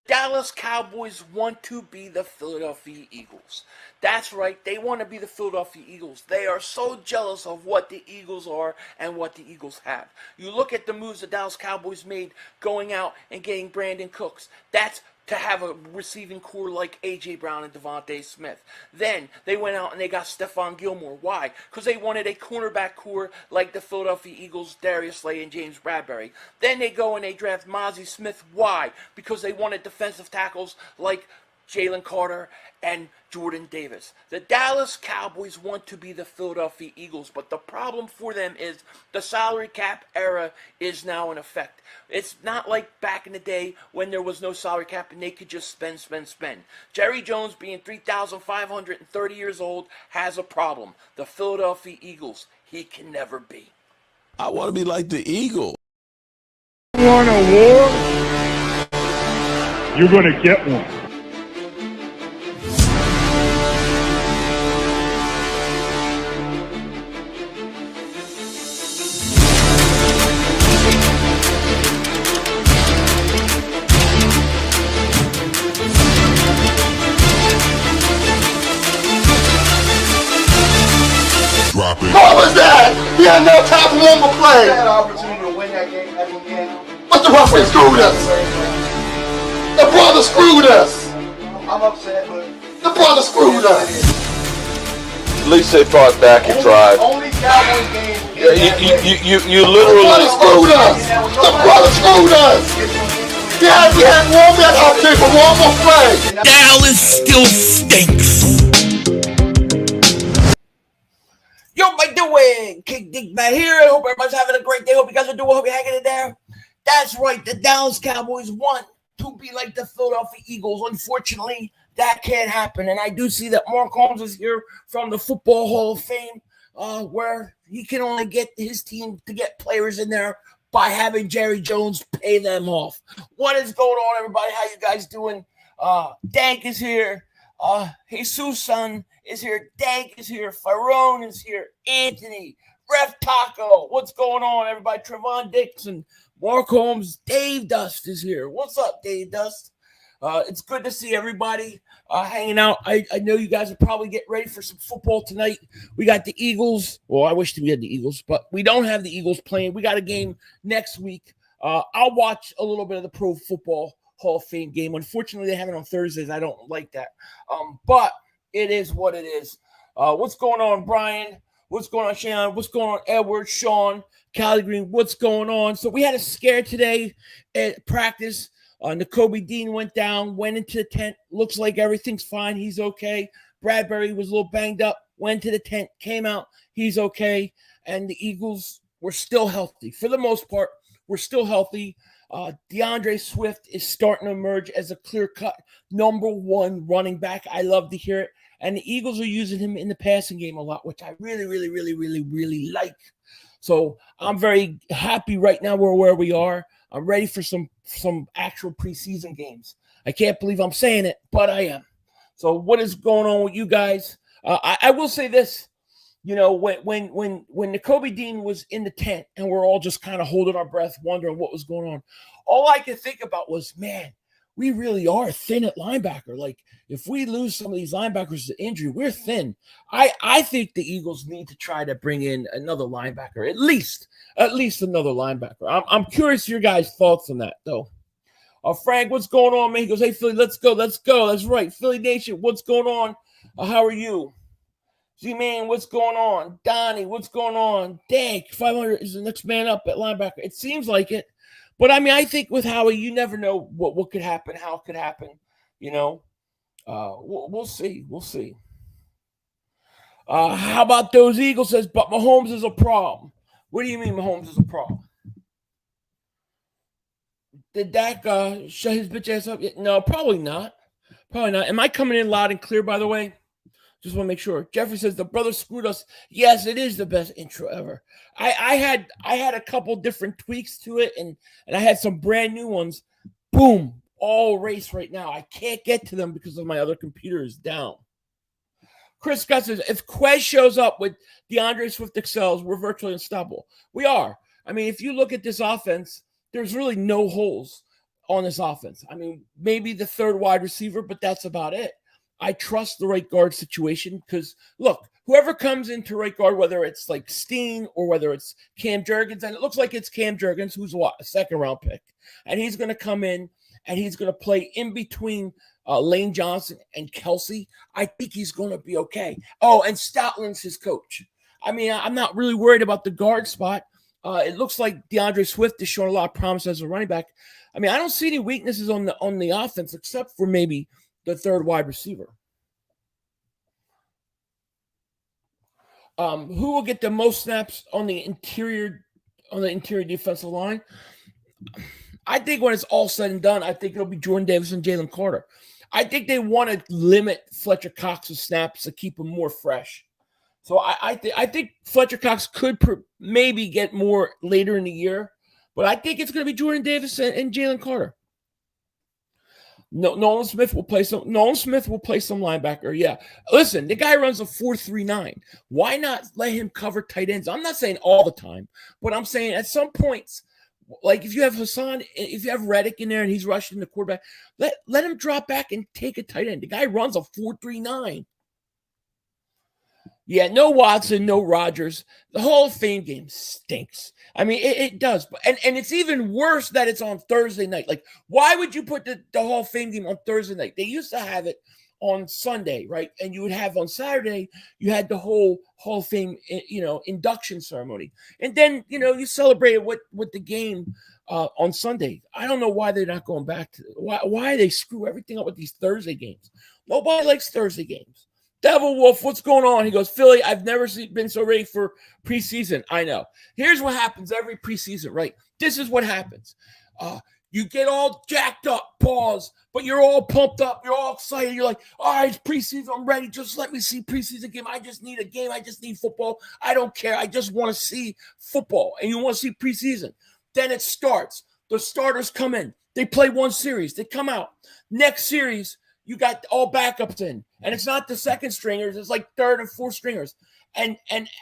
Dallas Cowboys want to be the Philadelphia Eagles. That's right, they want to be the Philadelphia Eagles. They are so jealous of what the Eagles are and what the Eagles have. You look at the moves the Dallas Cowboys made going out and getting Brandon Cooks. That's to have a receiving core like A.J. Brown and Devontae Smith. Then they went out and they got Stephon Gilmore. Why? Because they wanted a cornerback core like the Philadelphia Eagles, Darius Slay and James Bradbury. Then they go and they draft Mozzie Smith. Why? Because they wanted defensive tackles like Jalen Carter and Jordan Davis. The Dallas Cowboys want to be the Philadelphia Eagles, but the problem for them is the salary cap era is now in effect. It's not like back in the day when there was no salary cap and they could just spend. Jerry Jones, being 3,530 years old, has a problem. The Philadelphia Eagles, he can never be. I want to be like the Eagle. You want a war? You're going to get one. What was that? He had no time for one more play. He had an opportunity to win that game at the end. But the referee screwed us. The brother screwed us. I'm upset, but the brother screwed us. At least they fought back and tried. Only Cowboys game. You literally The brother screwed us. The brother screwed us. We had one man opportunity for one more play. Dallas still stinks. Yo, how you doing? King Dingbat here. I hope everybody's having a great day. Hope you guys are doing. Hope you're hanging in there. That's right. The Dallas Cowboys want to be like the Philadelphia Eagles. Unfortunately, that can't happen. And I do see that Mark Holmes is here from the Football Hall of Fame, where he can only get his team to get players in there by having Jerry Jones pay them off. What is going on, everybody? How you guys doing? Dank is here. Jesus Son is here. Dank is here. Farone is here. Anthony, Ref Taco. What's going on, everybody? Trevon Dixon, Mark Holmes, Dave Dust is here. What's up, Dave Dust? It's good to see everybody hanging out. I know you guys are probably getting ready for some football tonight. We got the Eagles. Well, I wish we had the Eagles, but we don't have the Eagles playing. We got a game next week. I'll watch a little bit of the Pro Football Hall of Fame game. Unfortunately, they have it on Thursdays. I don't like that. But it is what it is. What's going on, Brian? What's going on, Sean? What's going on, Edward, Sean, Callie Green? What's going on? So we had a scare today at practice. Nakobe Dean went down, went into the tent. Looks like everything's fine. He's okay. Bradbury was a little banged up, went to the tent, came out. He's okay. And the Eagles were still healthy. For the most part, we're still healthy. DeAndre Swift is starting to emerge as a clear-cut number one running back. I love to hear it. And the Eagles are using him in the passing game a lot, which I really like. So I'm very happy right now where we are. I'm ready for some actual preseason games. I can't believe I'm saying it, but I am. So what is going on with you guys? I will say this. You know, when Nakobe Dean was in the tent and we're all just kind of holding our breath, wondering what was going on, all I could think about was, man, we really are thin at linebacker. Like, if we lose some of these linebackers to injury, we're thin. I think the Eagles need to try to bring in another linebacker, at least another linebacker. I'm curious your guys' thoughts on that, though. Frank, what's going on, man? He goes, hey, Philly, let's go. That's right. Philly Nation, what's going on? How are you? Z-Man, what's going on? Donnie, what's going on? Dank, 500 is the next man up at linebacker. It seems like it. But, I mean, I think with Howie, you never know what could happen, how it could happen. You know, we'll see. We'll see. How about those Eagles says, but Mahomes is a problem. What do you mean Mahomes is a problem? Did Dak shut his bitch ass up yet? No, probably not. Probably not. Am I coming in loud and clear, by the way? Just want to make sure. Jeffrey says the brother screwed us. Yes, it is the best intro ever. I had a couple different tweaks to it, and I had some brand new ones. Boom, all erased right now. I can't get to them because of my other computer is down. Chris Scott says if Quez shows up with DeAndre Swift excels, we're virtually unstoppable. We are. I mean, if you look at this offense, there's really no holes. on this offense. I mean, maybe the third wide receiver, but that's about it. I trust the right guard situation because, look, whoever comes into right guard, whether it's like Steen or whether it's Cam Jurgens, and it looks like it's Cam Jurgens, who's what, a second-round pick, and he's going to come in and he's going to play in between Lane Johnson and Kelsey. I think he's going to be okay. Oh, and Stoutland's his coach. I mean, I'm not really worried about the guard spot. It looks like DeAndre Swift is showing a lot of promise as a running back. I mean, I don't see any weaknesses on the offense except for maybe the third wide receiver. Who will get the most snaps on the interior defensive line? I think when it's all said and done, I think it'll be Jordan Davis and Jalen Carter. I think they want to limit Fletcher Cox's snaps to keep him more fresh. So I think Fletcher Cox could maybe get more later in the year, but I think it's going to be Jordan Davis and Jalen Carter. No, Nolan Smith will play some linebacker. Yeah. Listen, the guy runs a 4.39. Why not let him cover tight ends? I'm not saying all the time, but I'm saying at some points, like if you have Hassan, if you have Reddick in there and he's rushing the quarterback, let him drop back and take a tight end. The guy runs a 4.39. Yeah, no Watson, no Rodgers. The Hall of Fame game stinks. I mean, it does. And it's even worse that it's on Thursday night. Like, why would you put the Hall of Fame game on Thursday night? They used to have it on Sunday, right? And you would have on Saturday, you had the whole Hall of Fame, induction ceremony. And then, you celebrated with the game on Sunday. I don't know why they're not going back to why they screw everything up with these Thursday games. Nobody likes Thursday games. Devil Wolf, what's going on? He goes, Philly, I've never been so ready for preseason. I know. Here's what happens every preseason, right? This is what happens. You get all jacked up, but you're all pumped up. You're all excited. You're like, all right, it's preseason. I'm ready. Just let me see preseason game. I just need a game. I just need football. I don't care. I just want to see football. And you want to see preseason. Then it starts. The starters come in. They play one series. They come out. Next series, you got all backups in. And it's not the second stringers. It's like third and fourth stringers. And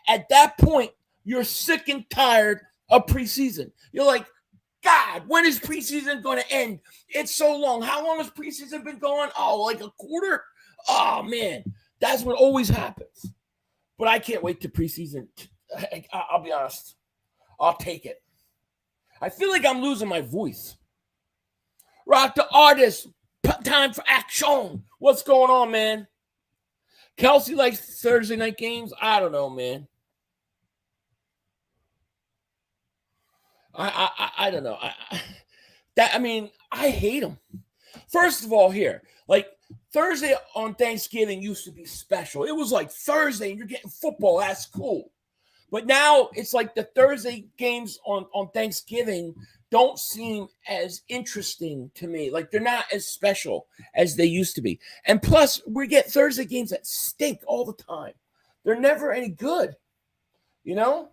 at that point, you're sick and tired of preseason. You're like, God, when is preseason going to end? It's so long. How long has preseason been going? Oh, like a quarter? Oh, man. That's what always happens. But I can't wait to preseason. I'll be honest. I'll take it. I feel like I'm losing my voice. Rock the artist. Time for action. What's going on, man? Kelsey likes Thursday night games. I don't know, man. I don't know. I hate them. First of all, here, like Thursday on Thanksgiving used to be special. It was like Thursday and you're getting football. That's cool. But now it's like the Thursday games on Thanksgiving don't seem as interesting to me. Like they're not as special as they used to be. And plus, we get Thursday games that stink all the time. They're never any good, Trevon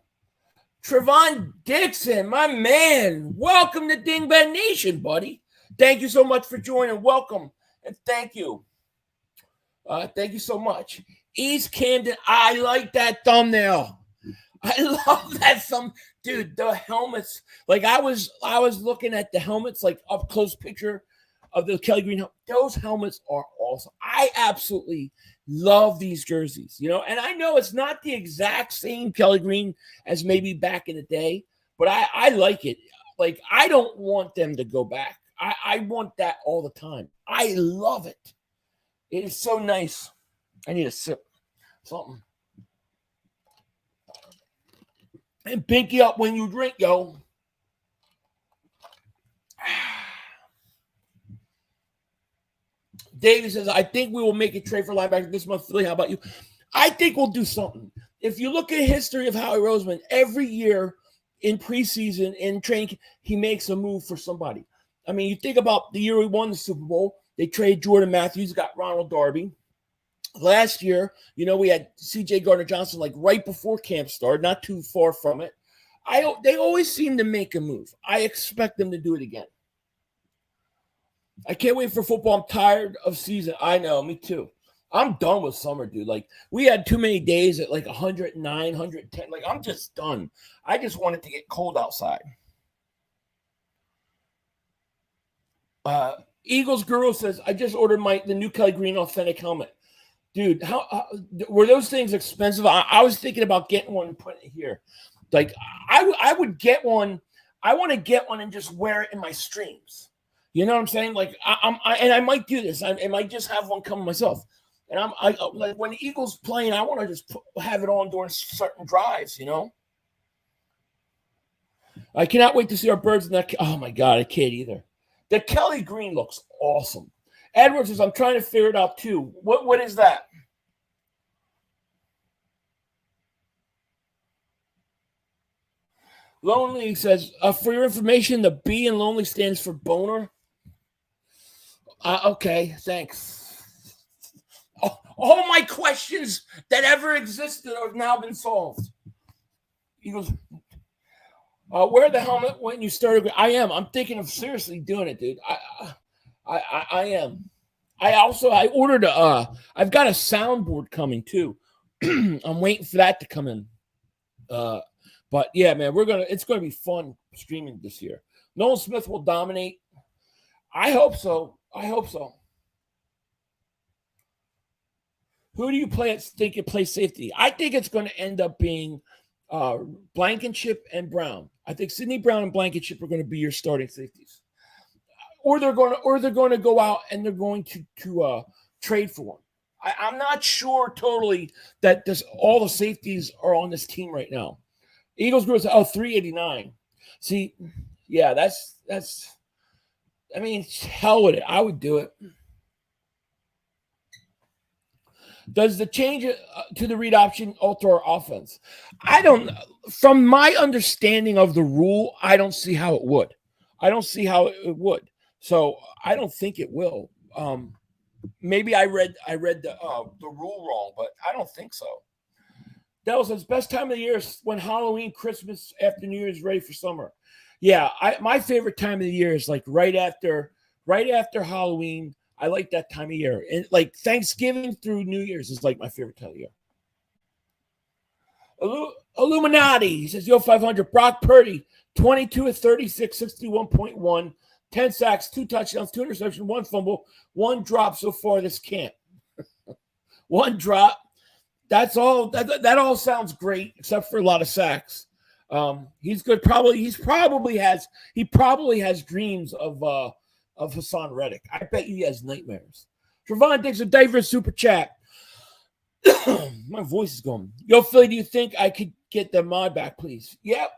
Dixon, my man. Welcome to Dingbat Nation, buddy. Thank you so much for joining. Welcome. And thank you. Thank you so much. East Camden, I like that thumbnail. I love that dude, the helmets. Like I was looking at the helmets, like up close picture of the Kelly Green. Those helmets are awesome. I absolutely love these jerseys, and I know it's not the exact same Kelly Green as maybe back in the day, but I like it. Like I don't want them to go back. I want that all the time. I love it. It is so nice. I need a sip. Something. And pinky up when you drink, yo. David says, I think we will make a trade for linebacker this month. Philly, how about you? I think we'll do something. If you look at the history of Howie Roseman, every year in preseason, in training, he makes a move for somebody. I mean, you think about the year we won the Super Bowl. They traded Jordan Matthews, got Ronald Darby. Last year, we had C.J. Gardner-Johnson like right before camp started, not too far from it. They always seem to make a move. I expect them to do it again. I can't wait for football. I'm tired of season. I know, me too. I'm done with summer, dude. Like, we had too many days at like 109, 110. Like, I'm just done. I just want it to get cold outside. Eagles Guru says, I just ordered the new Kelly Green authentic helmet. Dude, how were those things expensive? I was thinking about getting one and putting it here. Like, I would get one. I want to get one and just wear it in my streams. You know what I'm saying? Like, I might do this. I might just have one come myself. And I like when the Eagles playing, I want to just have it on during certain drives. You know. I cannot wait to see our birds in that. Oh my God, I can't either. The Kelly Green looks awesome. Edwards says, I'm trying to figure it out too. What is that? Lonely says, for your information, the B in Lonely stands for boner. Okay, thanks. All my questions that ever existed have now been solved. He goes, wear the helmet when you started. I am. I'm thinking of seriously doing it, dude. I am. I ordered I've got a soundboard coming too. I'm waiting for that to come in. But yeah, man, it's gonna be fun streaming this year. Nolan Smith will dominate. I hope so. Who do you think you play safety? I think it's going to end up being Blankenship and Brown. I think Sidney Brown and Blankenship are going to be your starting safeties. Or they're going to go out and they're going to trade for one. I'm not sure totally that all the safeties are on this team right now. Eagles Group 389. See, yeah, that's. I mean, hell with it. I would do it. Does the change to the read option alter our offense? I don't. From my understanding of the rule, I don't see how it would. So I don't think it will. Maybe I read the rule wrong, but I don't think so. That says best time of the year is when Halloween, Christmas, after New Year's, ready for summer. Yeah, my favorite time of the year is like right after Halloween. I like that time of year, and like Thanksgiving through New Year's is like my favorite time of year. Illuminati, he says, yo, 500. Brock Purdy, 22 of 36, 61.1, 10 sacks, 2 touchdowns, 2 interceptions, 1 fumble, 1 drop so far this camp. 1 drop. That's all. That all sounds great, except for a lot of sacks. He's good. He probably has dreams of Hassan Reddick. I bet you he has nightmares. Trevon Diggs a diverse super chat. My voice is going. Yo, Philly, do you think I could get the mod back, please? Yep.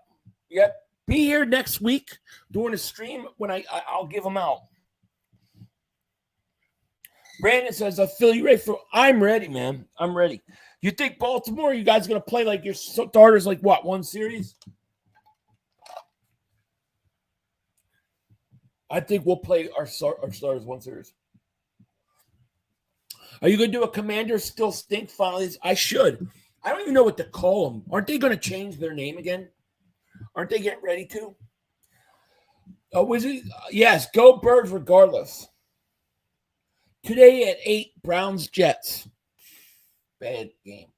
Be here next week during a stream when I'll give them out. Brandon says, Philly, you ready for? I'm ready, man. I'm ready. You think Baltimore, you guys going to play like your starters like what, 1 series? I think we'll play our starters 1 series. Are you going to do a Commander Still Stink finals? I should. I don't even know what to call them. Aren't they going to change their name again? Aren't they getting ready to? Yes, go Birds regardless. Today at 8, Browns Jets. Bad game.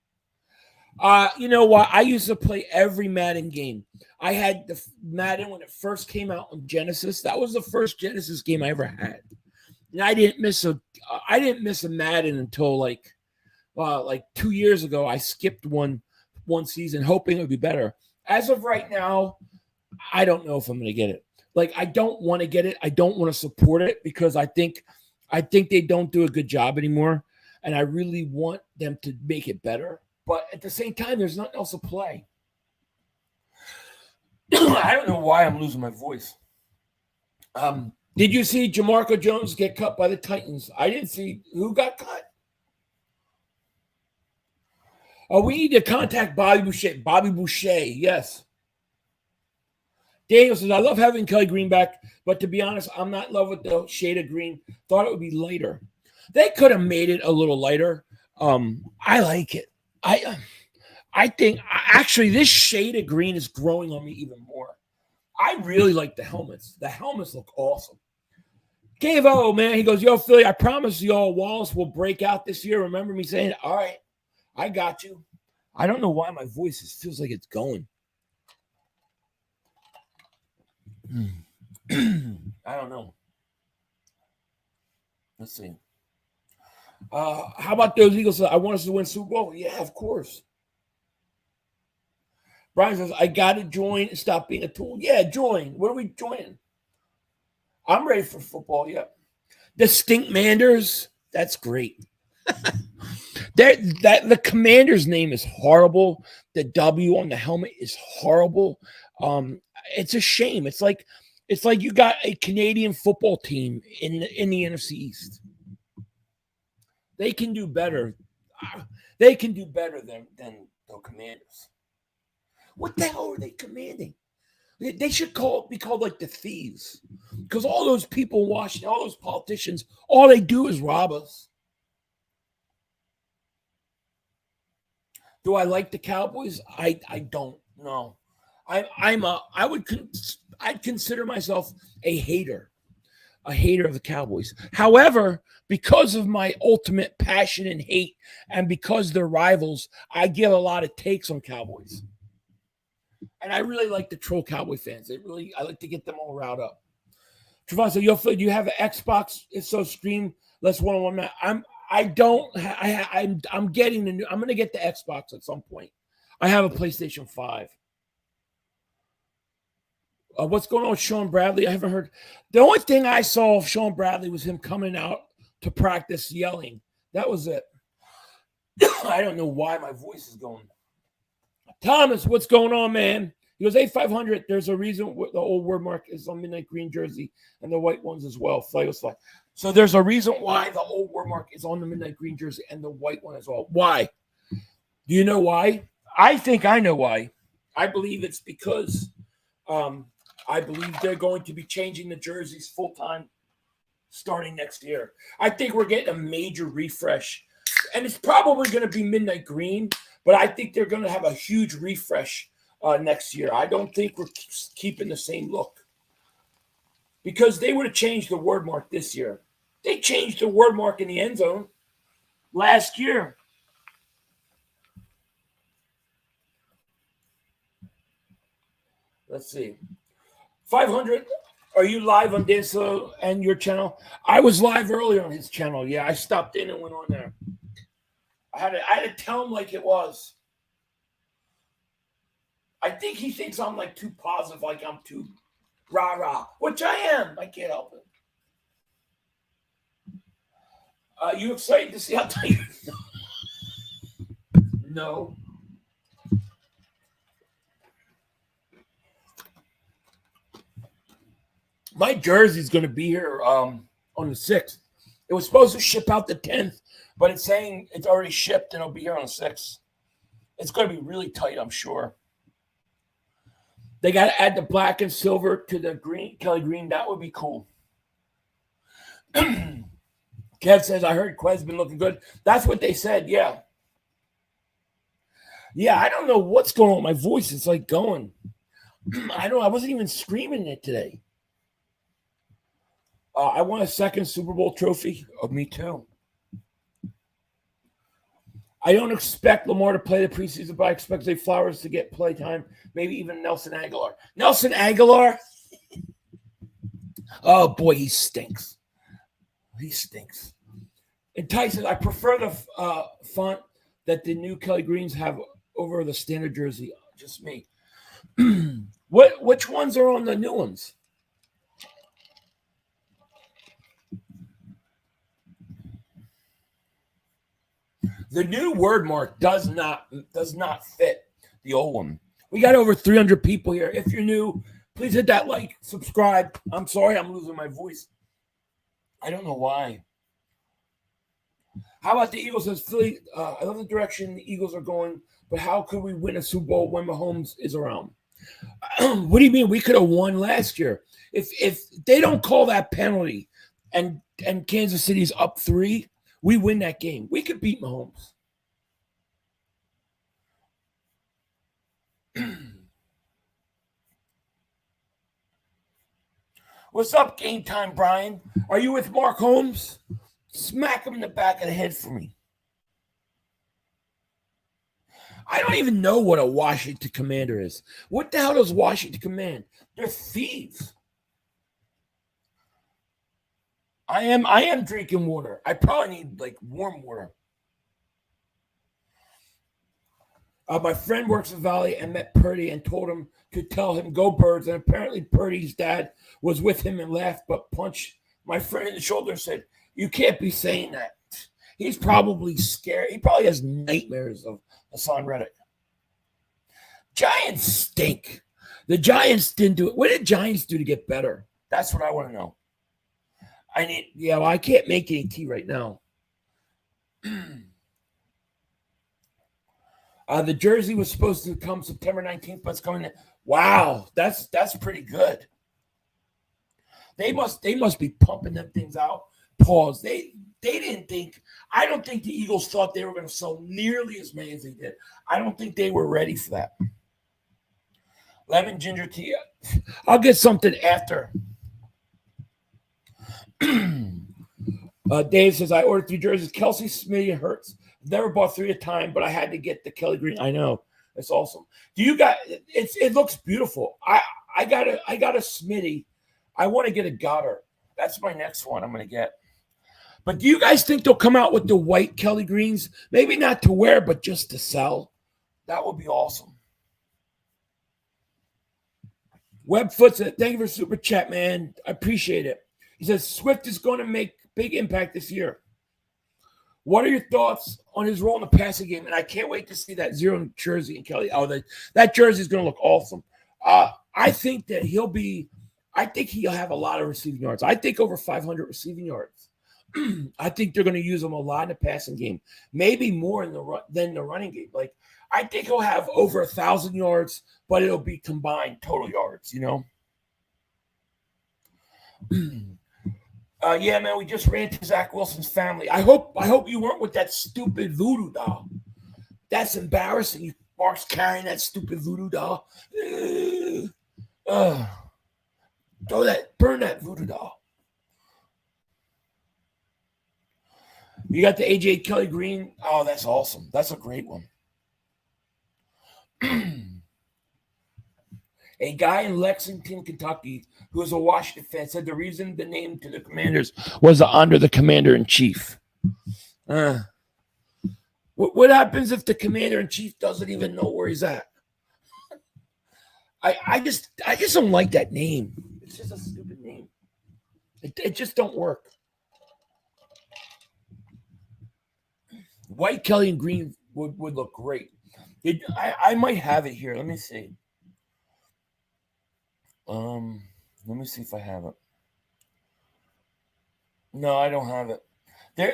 You know what? I used to play every Madden game. I had the Madden when it first came out on Genesis. That was the first Genesis game I ever had. And I didn't miss a Madden until like 2 years ago. I skipped one season hoping it would be better. As of right now, I don't know if I'm going to get it. Like, I don't want to get it. I don't want to support it because I think they don't do a good job anymore. And I really want them to make it better. But at the same time, there's nothing else to play. I don't know why I'm losing my voice. Did you see Jamarco Jones get cut by the Titans? I didn't see who got cut. We need to contact Bobby Boucher. Bobby Boucher, yes. Daniel says, I love having Kelly Green back, but to be honest, I'm not in love with the shade of green. Thought it would be lighter. They could have made it a little lighter. I like it. I think actually this shade of green is growing on me even more. I really like the helmets. The helmets look awesome. Cavo, man, he goes, yo, Philly, I promise y'all Wallace will break out this year. Remember me saying, all right, I got you. I don't know why my voice feels like it's going. I don't know. Let's see. How about those Eagles? I want us to win Super Bowl. Yeah, of course. Brian says, I got to join and stop being a tool. Yeah, join. What are we joining? I'm ready for football. Yeah. The Stinkmanders. That's great. The commander's name is horrible. The W on the helmet is horrible. It's a shame. It's like you got a Canadian football team in the NFC East. They can do better. They can do better than the Commanders. What the hell are they commanding? They should be called like the Thieves, because all those people in Washington, all those politicians, all they do is rob us. Do I like the Cowboys? I don't know. I'd consider myself a hater of the Cowboys. However, because of my ultimate passion and hate, and because they're rivals, I give a lot of takes on Cowboys. And I really like to troll Cowboy fans. I like to get them all riled up. Trevon said, do you have an Xbox? If so, stream. Let's one-on-one match. I'm getting the new. I'm going to get the Xbox at some point. I have a PlayStation 5. What's going on with Sean Bradley? I haven't heard. The only thing I saw of Sean Bradley was him coming out to practice yelling. That was it. I don't know why my voice is going. Thomas, what's going on, man? He goes, 8,500. There's a reason the old word mark is on midnight green jersey and the white ones as well. Fly. So there's a reason why the old word mark is on the midnight green jersey and the white one as well. Why? Do you know why? I think I know why. I believe it's because I believe they're going to be changing the jerseys full time starting next year. I think we're getting a major refresh, and it's probably going to be midnight green, but I think they're going to have a huge refresh next year. I don't think we're keeping the same look, because they would have changed the word mark this year. They changed the word mark in the end zone last year. Let's see. 500. Are you live on Dancelo and your channel? I was live earlier on his channel. Yeah, I stopped in and went on there. I had to tell him like it was. I think he thinks I'm like too positive, like I'm too rah-rah, which I am. I can't help it. You excited to see how tight? No. My jersey's going to be here on the 6th. It was supposed to ship out the 10th, but it's saying it's already shipped and it'll be here on the 6th. It's going to be really tight, I'm sure. They got to add the black and silver to the green, Kelly green. That would be cool. Kev says, I heard Quez been looking good. That's what they said, yeah. Yeah, I don't know what's going on with my voice. It's like going. I wasn't even screaming it today. I won a second Super Bowl trophy. Oh, me too. I don't expect Lamar to play the preseason, but I expect Zay Flowers to get play time. Maybe even Nelson Aguilar. Nelson Aguilar? Oh, boy, he stinks. He stinks. And Tyson, I prefer the font that the new Kelly Greens have over the standard jersey. Just me. Which ones are on the new ones? The new word mark does not fit the old one. We got over 300 people here. If you're new, please hit that like, subscribe. I'm sorry I'm losing my voice. I don't know why. How about the Eagles? Says Philly, I love the direction the Eagles are going, but how could we win a Super Bowl when Mahomes is around? What do you mean? We could have won last year. If they don't call that penalty and Kansas City's up 3, we win that game. We could beat Mahomes. What's up, Game Time, Brian? Are you with Mark Holmes? Smack him in the back of the head for me. I don't even know what a Washington Commander is. What the hell does Washington command? They're thieves. I am drinking water. I probably need like warm water. My friend works in Valley and met Purdy and told him to tell him go Birds. And apparently Purdy's dad was with him and laughed, but punched my friend in the shoulder and said, "You can't be saying that." He's probably scared. He probably has nightmares of Hassan Reddick. Giants stink. The Giants didn't do it. What did Giants do to get better? That's what I want to know. I can't make any tea right now. The jersey was supposed to come September 19th, but it's coming in. Wow, that's pretty good. They must be pumping them things out. Pause. They didn't think. I don't think the Eagles thought they were going to sell nearly as many as they did. I don't think they were ready for that. Lemon ginger tea. I'll get something after. Dave says, I ordered 3 jerseys. Kelsey, Smitty, and Hurts. Never bought 3 at a time, but I had to get the Kelly Green. I know. It's awesome. Do you guys, it looks beautiful. I got a Smitty. I want to get a Goddard. That's my next one I'm going to get. But do you guys think they'll come out with the white Kelly Greens? Maybe not to wear, but just to sell. That would be awesome. Webfoot said, thank you for super chat, man. I appreciate it. He says, Swift is going to make big impact this year. What are your thoughts on his role in the passing game? And I can't wait to see that 0 jersey in Kelly. Oh, that jersey is going to look awesome. I think that he'll have a lot of receiving yards. I think over 500 receiving yards. I think they're going to use him a lot in the passing game, maybe more than the running game. Like, I think he'll have over 1,000 yards, but it'll be combined total yards, you know? Yeah, man, we just ran to Zach Wilson's family. I hope you weren't with that stupid voodoo doll. That's embarrassing. You Mark's carrying that stupid voodoo doll. Burn that voodoo doll. You got the AJ Kelly Green. Oh, that's awesome. That's a great one. A guy in Lexington, Kentucky, who is a Washington fan, said the reason the name to the Commanders was to honor the Commander-in-Chief. What happens if the Commander-in-Chief doesn't even know where he's at? I just don't like that name. It's just a stupid name. It just don't work. White, Kelly, and green would look great. I might have it here. Let me see. Let me see if I have it. No, I don't have it.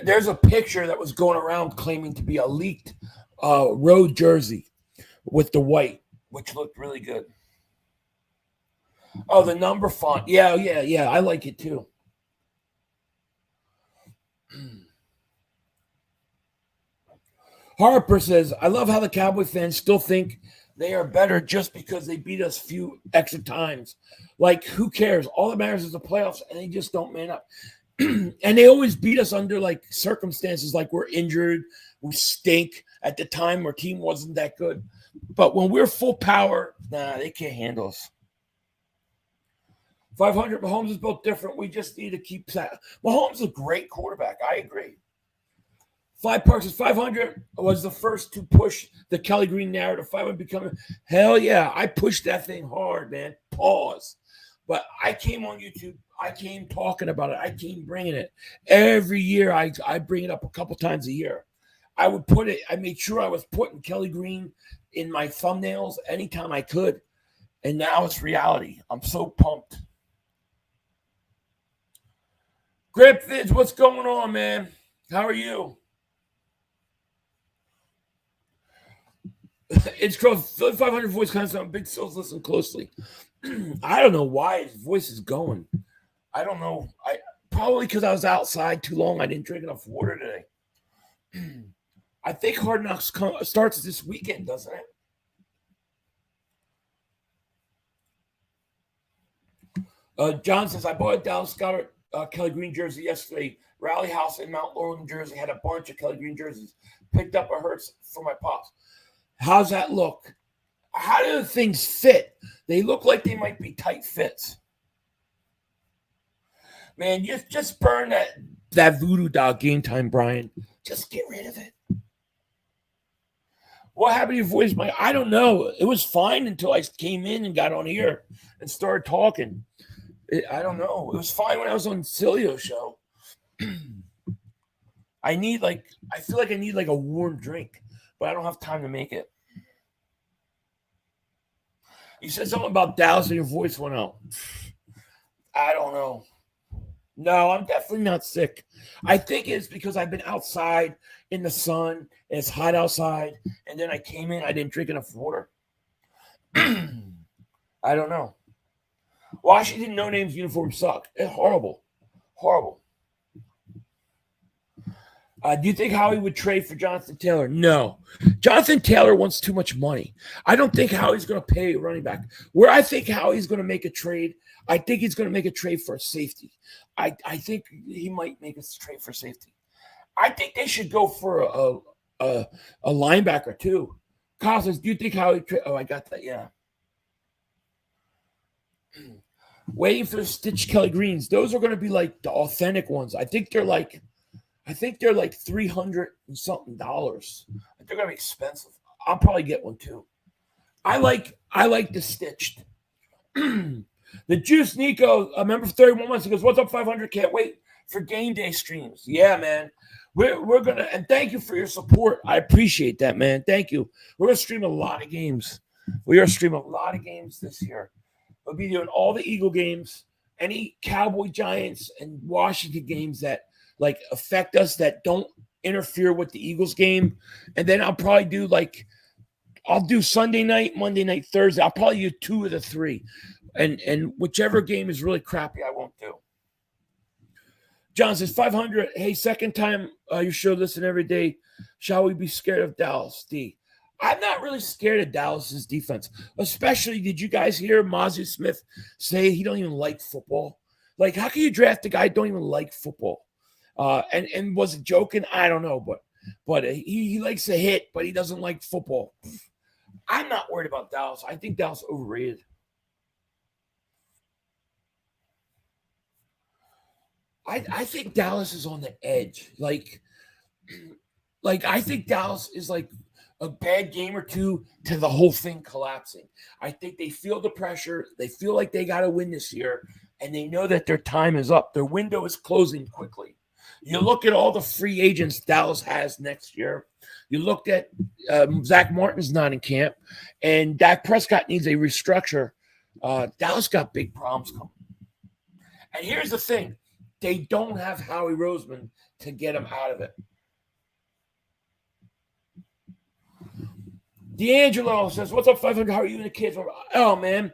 There's a picture that was going around claiming to be a leaked road jersey with the white, which looked really good. Oh, the number font. Yeah. I like it too. Harper says, I love how the Cowboy fans still think they are better just because they beat us few extra times. Like, who cares? All that matters is the playoffs, and they just don't man up. And they always beat us under, like, circumstances like we're injured, we stink. At the time, our team wasn't that good. But when we're full power, they can't handle us. 500, Mahomes is built different. We just need to keep that. Mahomes is a great quarterback. I agree. 5 Parsons, 500 was the first to push the Kelly Green narrative. 500 becoming, hell yeah, I pushed that thing hard, man. Pause. But I came on YouTube. I came talking about it. I came bringing it. Every year, I bring it up a couple times a year. I made sure I was putting Kelly Green in my thumbnails anytime I could. And now it's reality. I'm so pumped. Grip Vids, what's going on, man? How are you? It's called 500 voice content. Big Sills, listen closely. I don't know why his voice is going. I don't know. Probably because I was outside too long. I didn't drink enough water today. I think Hard Knocks starts this weekend, doesn't it? John says, I bought a Dallas Goddard Kelly Green jersey yesterday. Rally House in Mount Laurel, New Jersey had a bunch of Kelly Green jerseys. Picked up a Hurts for my pops. How's that look? How do the things fit? They look like they might be tight fits. Man, just burn that voodoo doll game time, Brian. Just get rid of it. What happened to your voice, Mike? I don't know. It was fine until I came in and got on here and started talking. I don't know. It was fine when I was on Cilio's show. I feel like I need like a warm drink, but I don't have time to make it. You said something about Dallas and your voice went out. I don't know. No, I'm definitely not sick. I think it's because I've been outside in the sun and it's hot outside, and then I came in, I didn't drink enough water. I don't know. Washington No Name's uniforms suck. It's horrible. Horrible. Do you think Howie would trade for Jonathan Taylor? No. Jonathan Taylor wants too much money. I don't think Howie's going to pay a running back. Where I think Howie's going to make a trade, I think he's going to make a trade for a safety. I think he might make a trade for safety. I think they should go for a linebacker too. Kyle says, do you think Howie trade? Oh, I got that. Yeah. Waiting for the Stitch Kelly Greens. Those are going to be like the authentic ones. I think they're like $300 and something. They're gonna be expensive. I'll probably get one too. I like the stitched. The Juice Nico, a member for 31 months, he goes, "What's up, 500? Can't wait for game day streams." Yeah, man. We're gonna, and thank you for your support. I appreciate that, man. Thank you. We're gonna stream a lot of games. We are streaming a lot of games this year. We'll be doing all the Eagle games, any Cowboy, Giants, and Washington games that like affect us that don't interfere with the Eagles game. And then I'll probably do I'll do Sunday night, Monday night, Thursday. I'll probably do 2 of the 3. And whichever game is really crappy, I won't do. John says 500. Hey, second time your show, listen every day. Shall we be scared of Dallas? D. I'm not really scared of Dallas's defense. Especially, did you guys hear Mozzie Smith say he don't even like football? Like, how can you draft a guy who don't even like football? And was it joking? I don't know, but he likes to hit, but he doesn't like football. I'm not worried about Dallas. I think Dallas overrated. I think Dallas is on the edge. Like I think Dallas is like a bad game or two to the whole thing collapsing. I think they feel the pressure. They feel like they got to win this year, and they know that their time is up. Their window is closing quickly. You look at all the free agents Dallas has next year. You looked at Zach Martin's not in camp, and Dak Prescott needs a restructure. Dallas got big problems coming. And here's the thing. They don't have Howie Roseman to get him out of it. D'Angelo says, "What's up, 500? How are you and the kids?" Oh, man.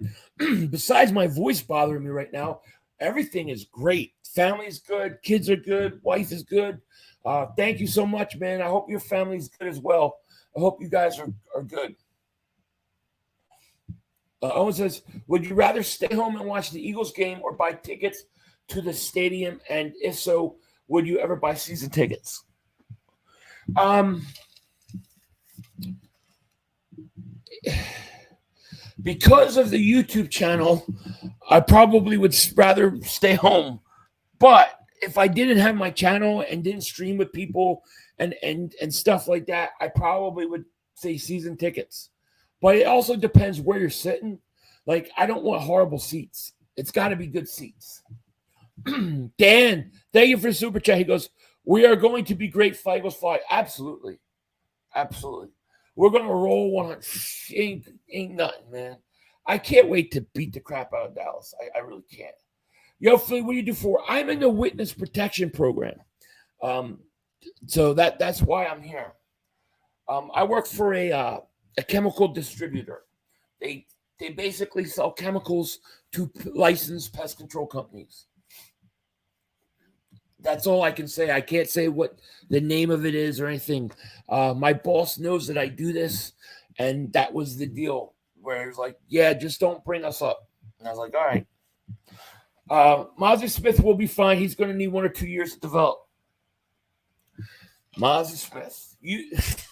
Besides my voice bothering me right now, everything is great. Family's good. Kids are good. Wife is good. Thank you so much, man. I hope your family's good as well. I hope you guys are good. Owen says, "Would you rather stay home and watch the Eagles game or buy tickets to the stadium? And if so, would you ever buy season tickets?" Because of the YouTube channel, I probably would rather stay home. But if I didn't have my channel and didn't stream with people and stuff like that, I probably would say season tickets. But it also depends where you're sitting. Like, I don't want horrible seats. It's got to be good seats. Dan, thank you for the super chat. He goes, "We are going to be great. Fly Eagles fly." Absolutely. Absolutely. We're going to roll 100. Ain't nothing, man. I can't wait to beat the crap out of Dallas. I really can't. Yo, Philly, what do you do for? I'm in the witness protection program. So that's why I'm here. I work for a chemical distributor. They basically sell chemicals to licensed pest control companies. That's all I can say. I can't say what the name of it is or anything. My boss knows that I do this, and that was the deal where he was like, "Yeah, just don't bring us up." And I was like, "All right." Mozzie Smith will be fine. He's going to need 1 or 2 years to develop. Mozzie Smith,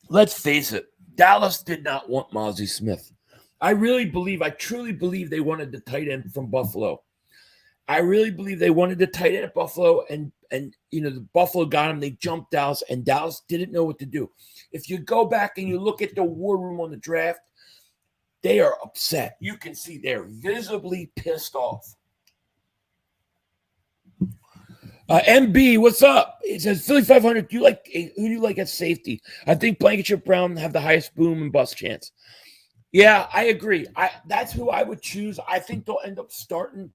let's face it. Dallas did not want Mozzie Smith. I truly believe they wanted the tight end from Buffalo. I really believe they wanted the tight end at Buffalo, and the Buffalo got him. They jumped Dallas, and Dallas didn't know what to do. If you go back and you look at the war room on the draft, they are upset. You can see they're visibly pissed off. MB, what's up? It says Philly 500. Who do you like at safety? I think Blankenship Brown have the highest boom and bust chance. Yeah, I agree. That's who I would choose. I think they'll end up starting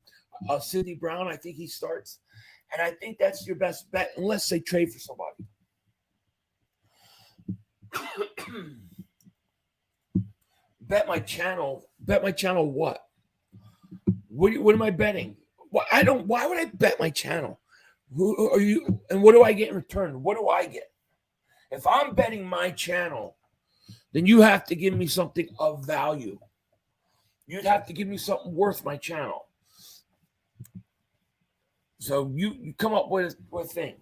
Sidney Brown. I think he starts, and I think that's your best bet unless they trade for somebody. Bet my channel. What? What am I betting? Why would I bet my channel? Who are you? And what do I get in return? What do I get? If I'm betting my channel, then you have to give me something of value. You'd have to give me something worth my channel. So you come up with a thing.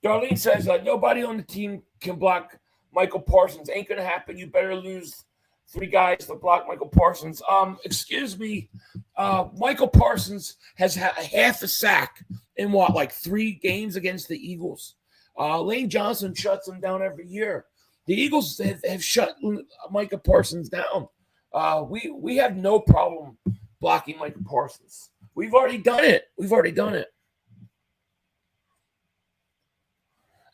Darlene says, nobody on the team can block Michael Parsons. Ain't going to happen. You better lose 3 guys to block Michael Parsons. Excuse me. Michael Parsons has had half a sack in 3 games against the Eagles. Lane Johnson shuts him down every year. The Eagles have shut Micah Parsons down. We have no problem blocking Micah Parsons. We've already done it.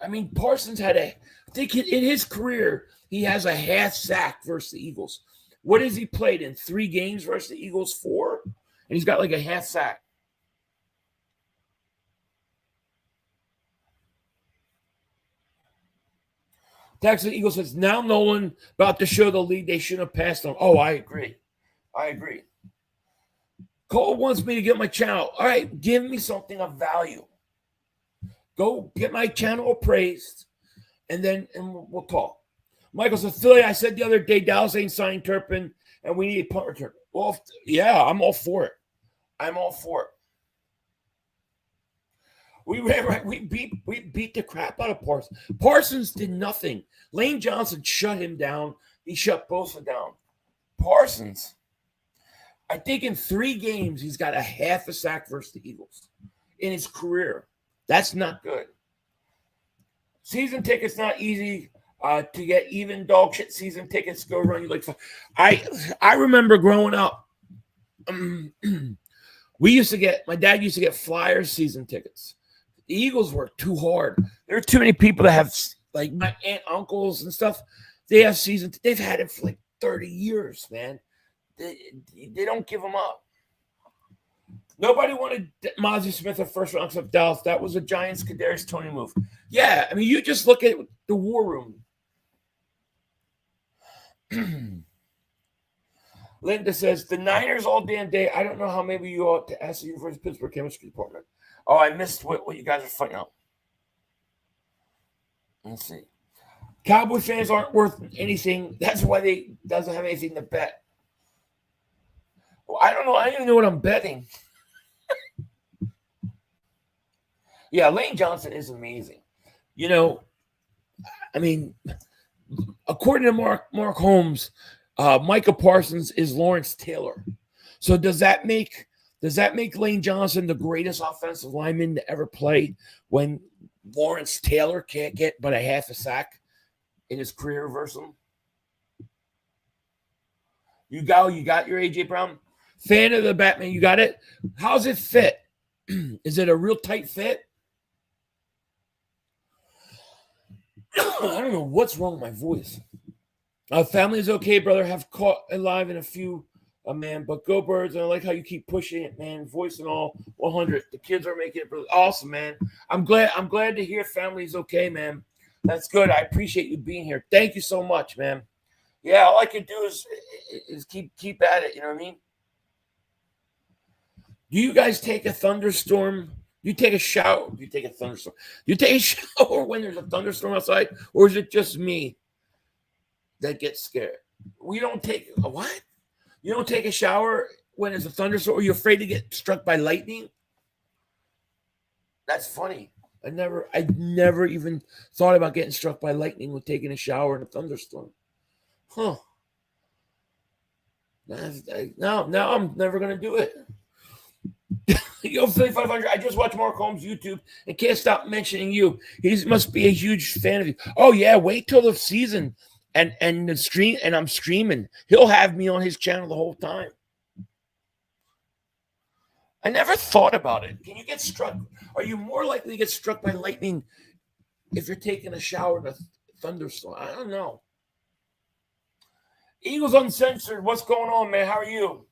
I mean, Parsons had I think in his career, he has a half sack versus the Eagles. What has he played in 3 games versus the Eagles? 4? And he's got a half sack. Texas Eagles says, now Nolan about to show the lead they shouldn't have passed on. Oh, I agree. Cole wants me to get my channel. All right, give me something of value. Go get my channel appraised, and we'll talk. Michael says, Philly, I said the other day, Dallas ain't signing Turpin, and we need a punt return. Well, yeah, I'm all for it. We beat the crap out of Parsons. Parsons did nothing. Lane Johnson shut him down. He shut Bosa down. Parsons, I think in 3 games, he's got a half a sack versus the Eagles in his career. That's not good. Season tickets not easy to get. Even dog shit season tickets go run you like fun. I remember growing up, my dad used to get Flyers season tickets. The Eagles were too hard. There are too many people that have, like my aunt, uncles, and stuff. They have season. They've had it for 30 years, man. They don't give them up. Nobody wanted Mozzie Smith at first round except Dallas. That was a Giants Kadarius Toney move. Yeah, I mean, you just look at the war room. Linda says, the Niners all damn day. I don't know how maybe you ought to ask the University of Pittsburgh chemistry department. Oh, I missed what you guys are fighting out. Let's see. Cowboy fans aren't worth anything. That's why they doesn't have anything to bet. Well, I don't know. I don't even know what I'm betting. Yeah, Lane Johnson is amazing. I mean, according to Mark Holmes, Micah Parsons is Lawrence Taylor. So does that make Lane Johnson the greatest offensive lineman to ever play when Lawrence Taylor can't get but a half a sack in his career versus him? You got your AJ Brown. Fan of the Batman, you got it? How's it fit? Is it a real tight fit? I don't know what's wrong with my voice. Family is okay, brother. Have caught alive in a few, man. But go Birds. And I like how you keep pushing it, man. Voice and all, 100. The kids are making it awesome, man. I'm glad to hear family is okay, man. That's good. I appreciate you being here. Thank you so much, man. Yeah, all I can do is keep at it. You know what I mean? Do you guys take a thunderstorm? You take a shower. You take a thunderstorm. You take a shower when there's a thunderstorm outside, or is it just me that gets scared? We don't take a what? You don't take a shower when there's a thunderstorm? Are you afraid to get struck by lightning? That's funny. I never even thought about getting struck by lightning with taking a shower in a thunderstorm. Huh. No, I'm never going to do it. Yo, Philly 500, I just watched Mark Holmes' YouTube and can't stop mentioning you. He must be a huge fan of you. Oh, yeah, wait till the season and the stream, and I'm streaming. He'll have me on his channel the whole time. I never thought about it. Can you get struck? Are you more likely to get struck by lightning if you're taking a shower in a thunderstorm? I don't know. Eagles Uncensored, what's going on, man? How are you?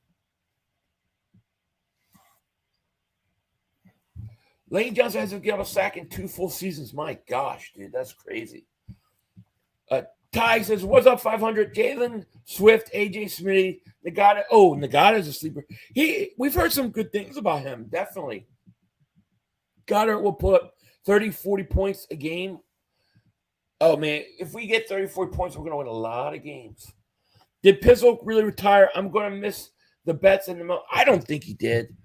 Lane Johnson has to give up a sack in 2 full seasons. My gosh, dude, that's crazy. Ty says, what's up, 500? Jalen Swift, AJ Smitty, Nagata. Oh, Nagata's a sleeper. We've heard some good things about him, definitely. Goddard will put up 30, 40 points a game. Oh, man, if we get 30, 40 points, we're going to win a lot of games. Did Pizzle really retire? I'm going to miss the bets in the middle. I don't think he did.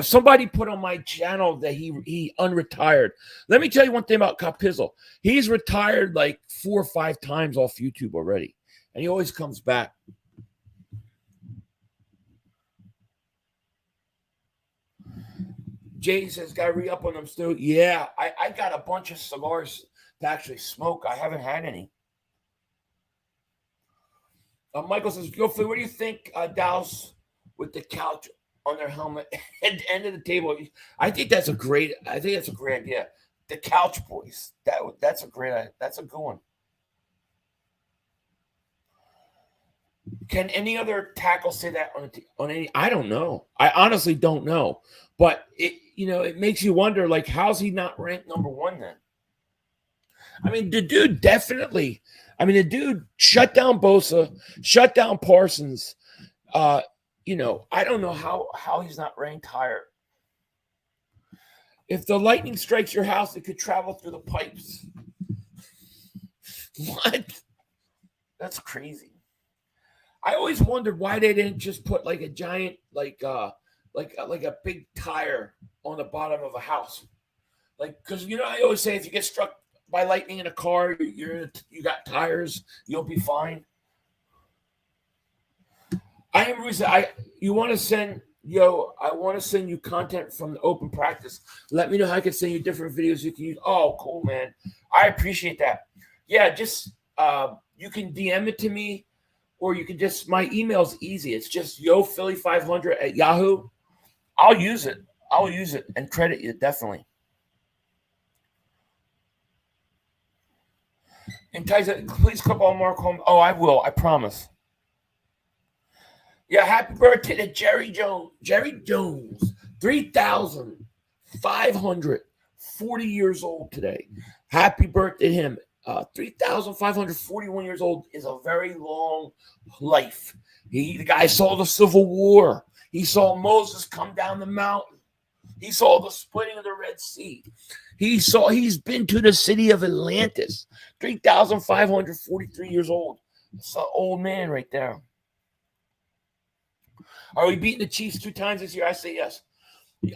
Somebody put on my channel that he unretired. Let me tell you one thing about Pizzle. He's retired like 4 or 5 times off YouTube already, and he always comes back. Jay says, got to re-up on them still. Yeah, I got a bunch of cigars to actually smoke. I haven't had any. Michael says, Yo, Phil, what do you think Dallas with the couch on their helmet at the end of the table? I think that's a great idea. The Couch Boys. That's a good one. Can any other tackle say that on any? I don't know. I honestly don't know. But it makes you wonder, like, how's he not ranked number 1 then? I mean, the dude definitely. I mean, the dude shut down Bosa, shut down Parsons. I don't know how he's not ranked higher. If the lightning strikes your house, it could travel through the pipes. What? That's crazy. I always wondered why they didn't just put like a giant, like a big tire on the bottom of a house. Like, because I always say if you get struck by lightning in a car, you got tires, you'll be fine. I want to send you content from the open practice. Let me know how I can send you different videos you can use. Oh, cool, man. I appreciate that. Yeah, just you can DM it to me, or you can just, my email's easy. It's just yophilly500@yahoo. I'll use it and credit you, definitely. And Tyson, please clip on Mark Holmes. Oh, I will. I promise. Yeah, happy birthday to Jerry Jones. Jerry Jones, 3,540 years old today. Happy birthday to him. 3,541 years old is a very long life. The guy saw the Civil War. He saw Moses come down the mountain. He saw the splitting of the Red Sea. He's been to the city of Atlantis. 3,543 years old. It's an old man right there. Are we beating the Chiefs 2 times this year? I say yes.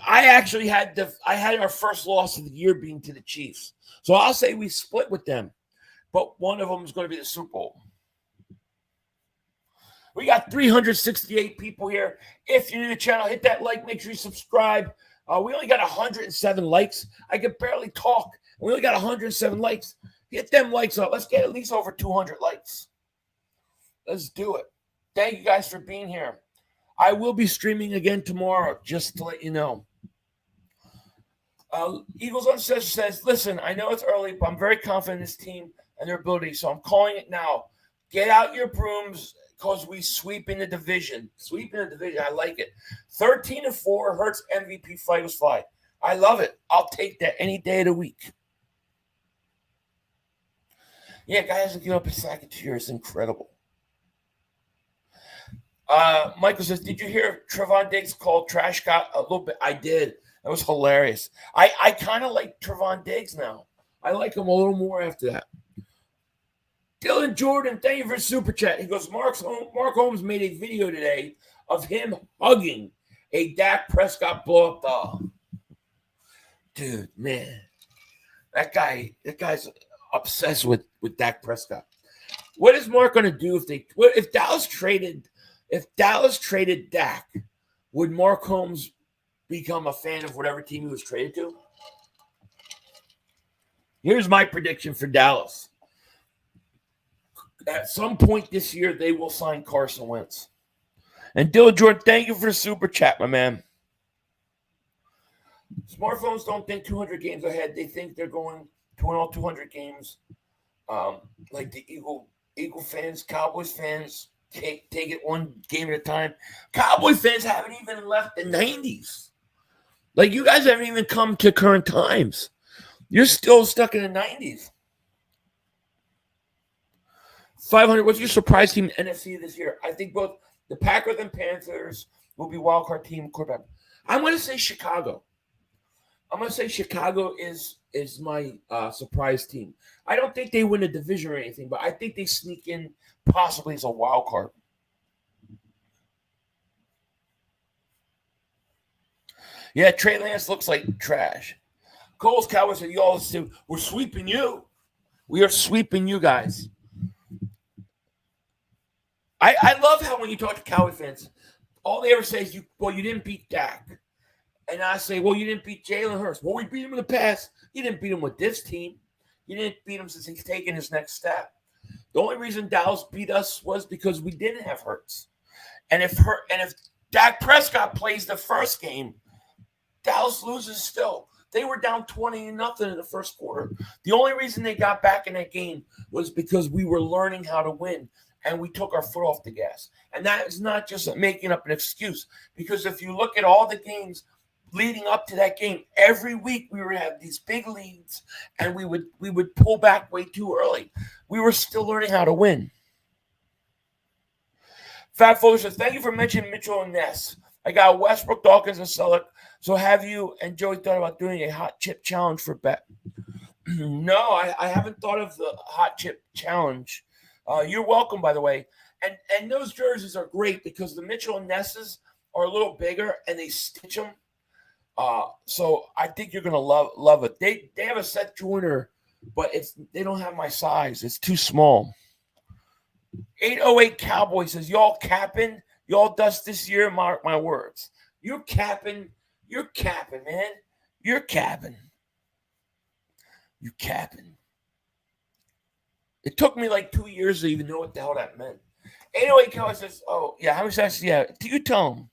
I actually had our first loss of the year being to the Chiefs. So I'll say we split with them. But one of them is going to be the Super Bowl. We got 368 people here. If you're new to the channel, hit that like. Make sure you subscribe. We only got 107 likes. I can barely talk. We only got 107 likes. Get them likes up. Let's get at least over 200 likes. Let's do it. Thank you guys for being here. I will be streaming again tomorrow, just to let you know. Eagles Uncensored says, listen, I know it's early, but I'm very confident in this team and their ability, so I'm calling it now. Get out your brooms because we sweep in the division. Sweep in the division. I like it. 13-4 Hurts MVP Fighters Fly. I love it. I'll take that any day of the week. Yeah, guy hasn't given up a sack in 2 years. It's incredible. Michael says, did you hear Trevon Diggs called trash guy a little bit? I did. That was hilarious. I kind of like Trevon Diggs now. I like him a little more after that. Dylan Jordan, thank you for super chat. He goes, Mark Holmes made a video today of him hugging a Dak Prescott blow-up dog. Dude, man. That guy's obsessed with Dak Prescott. What is Mark going to do if Dallas traded If Dallas traded Dak, would Mark Holmes become a fan of whatever team he was traded to? Here's my prediction for Dallas. At some point this year, they will sign Carson Wentz. And Dylan Jordan, thank you for the super chat, my man. Smartphones don't think 200 games ahead. They think they're going to win all 200 games. Like the Eagle fans, Cowboys fans, take it one game at a time. Cowboy fans haven't even left the 90s. Like, you guys haven't even come to current times. You're still stuck in the 90s. 500, what's your surprise team in NFC this year? I think both the Packers and Panthers will be wildcard team quarterback. I'm going to say Chicago. I'm going to say Chicago is my surprise team. I don't think they win a division or anything, but I think they sneak in possibly as a wild card. Yeah, Trey Lance looks like trash. Cole's Cowboys said, y'all, we're sweeping you. We are sweeping you guys. I love how when you talk to Cowboy fans, all they ever say is, you didn't beat Dak. And I say, well, you didn't beat Jalen Hurts. Well, we beat him in the past. You didn't beat him with this team. You didn't beat him since he's taken his next step. The only reason Dallas beat us was because we didn't have Hurts. And if Dak Prescott plays the first game, Dallas loses still. They were down 20-0 in the first quarter. The only reason they got back in that game was because we were learning how to win, and we took our foot off the gas. And that is not just making up an excuse, because if you look at all the games leading up to that game, every week we would have these big leads, and we would pull back way too early. We were still learning how to win. Fat Folder says, thank you for mentioning Mitchell and Ness. I got Westbrook, Dawkins, and Selleck. So have you and Joey thought about doing a hot chip challenge for bet? No, I haven't thought of the hot chip challenge. You're welcome, by the way. And those jerseys are great because the Mitchell and Nesses are a little bigger and they stitch them. So I think you're gonna love it. They have a set joiner, but they don't have my size. It's too small. 808 Cowboy says, y'all capping, y'all dust this year. Mark my words. You're capping, man. You're capping. You capping. It took me like 2 years to even know what the hell that meant. 808 Cowboy says, oh yeah, how many times? Yeah, you tell him.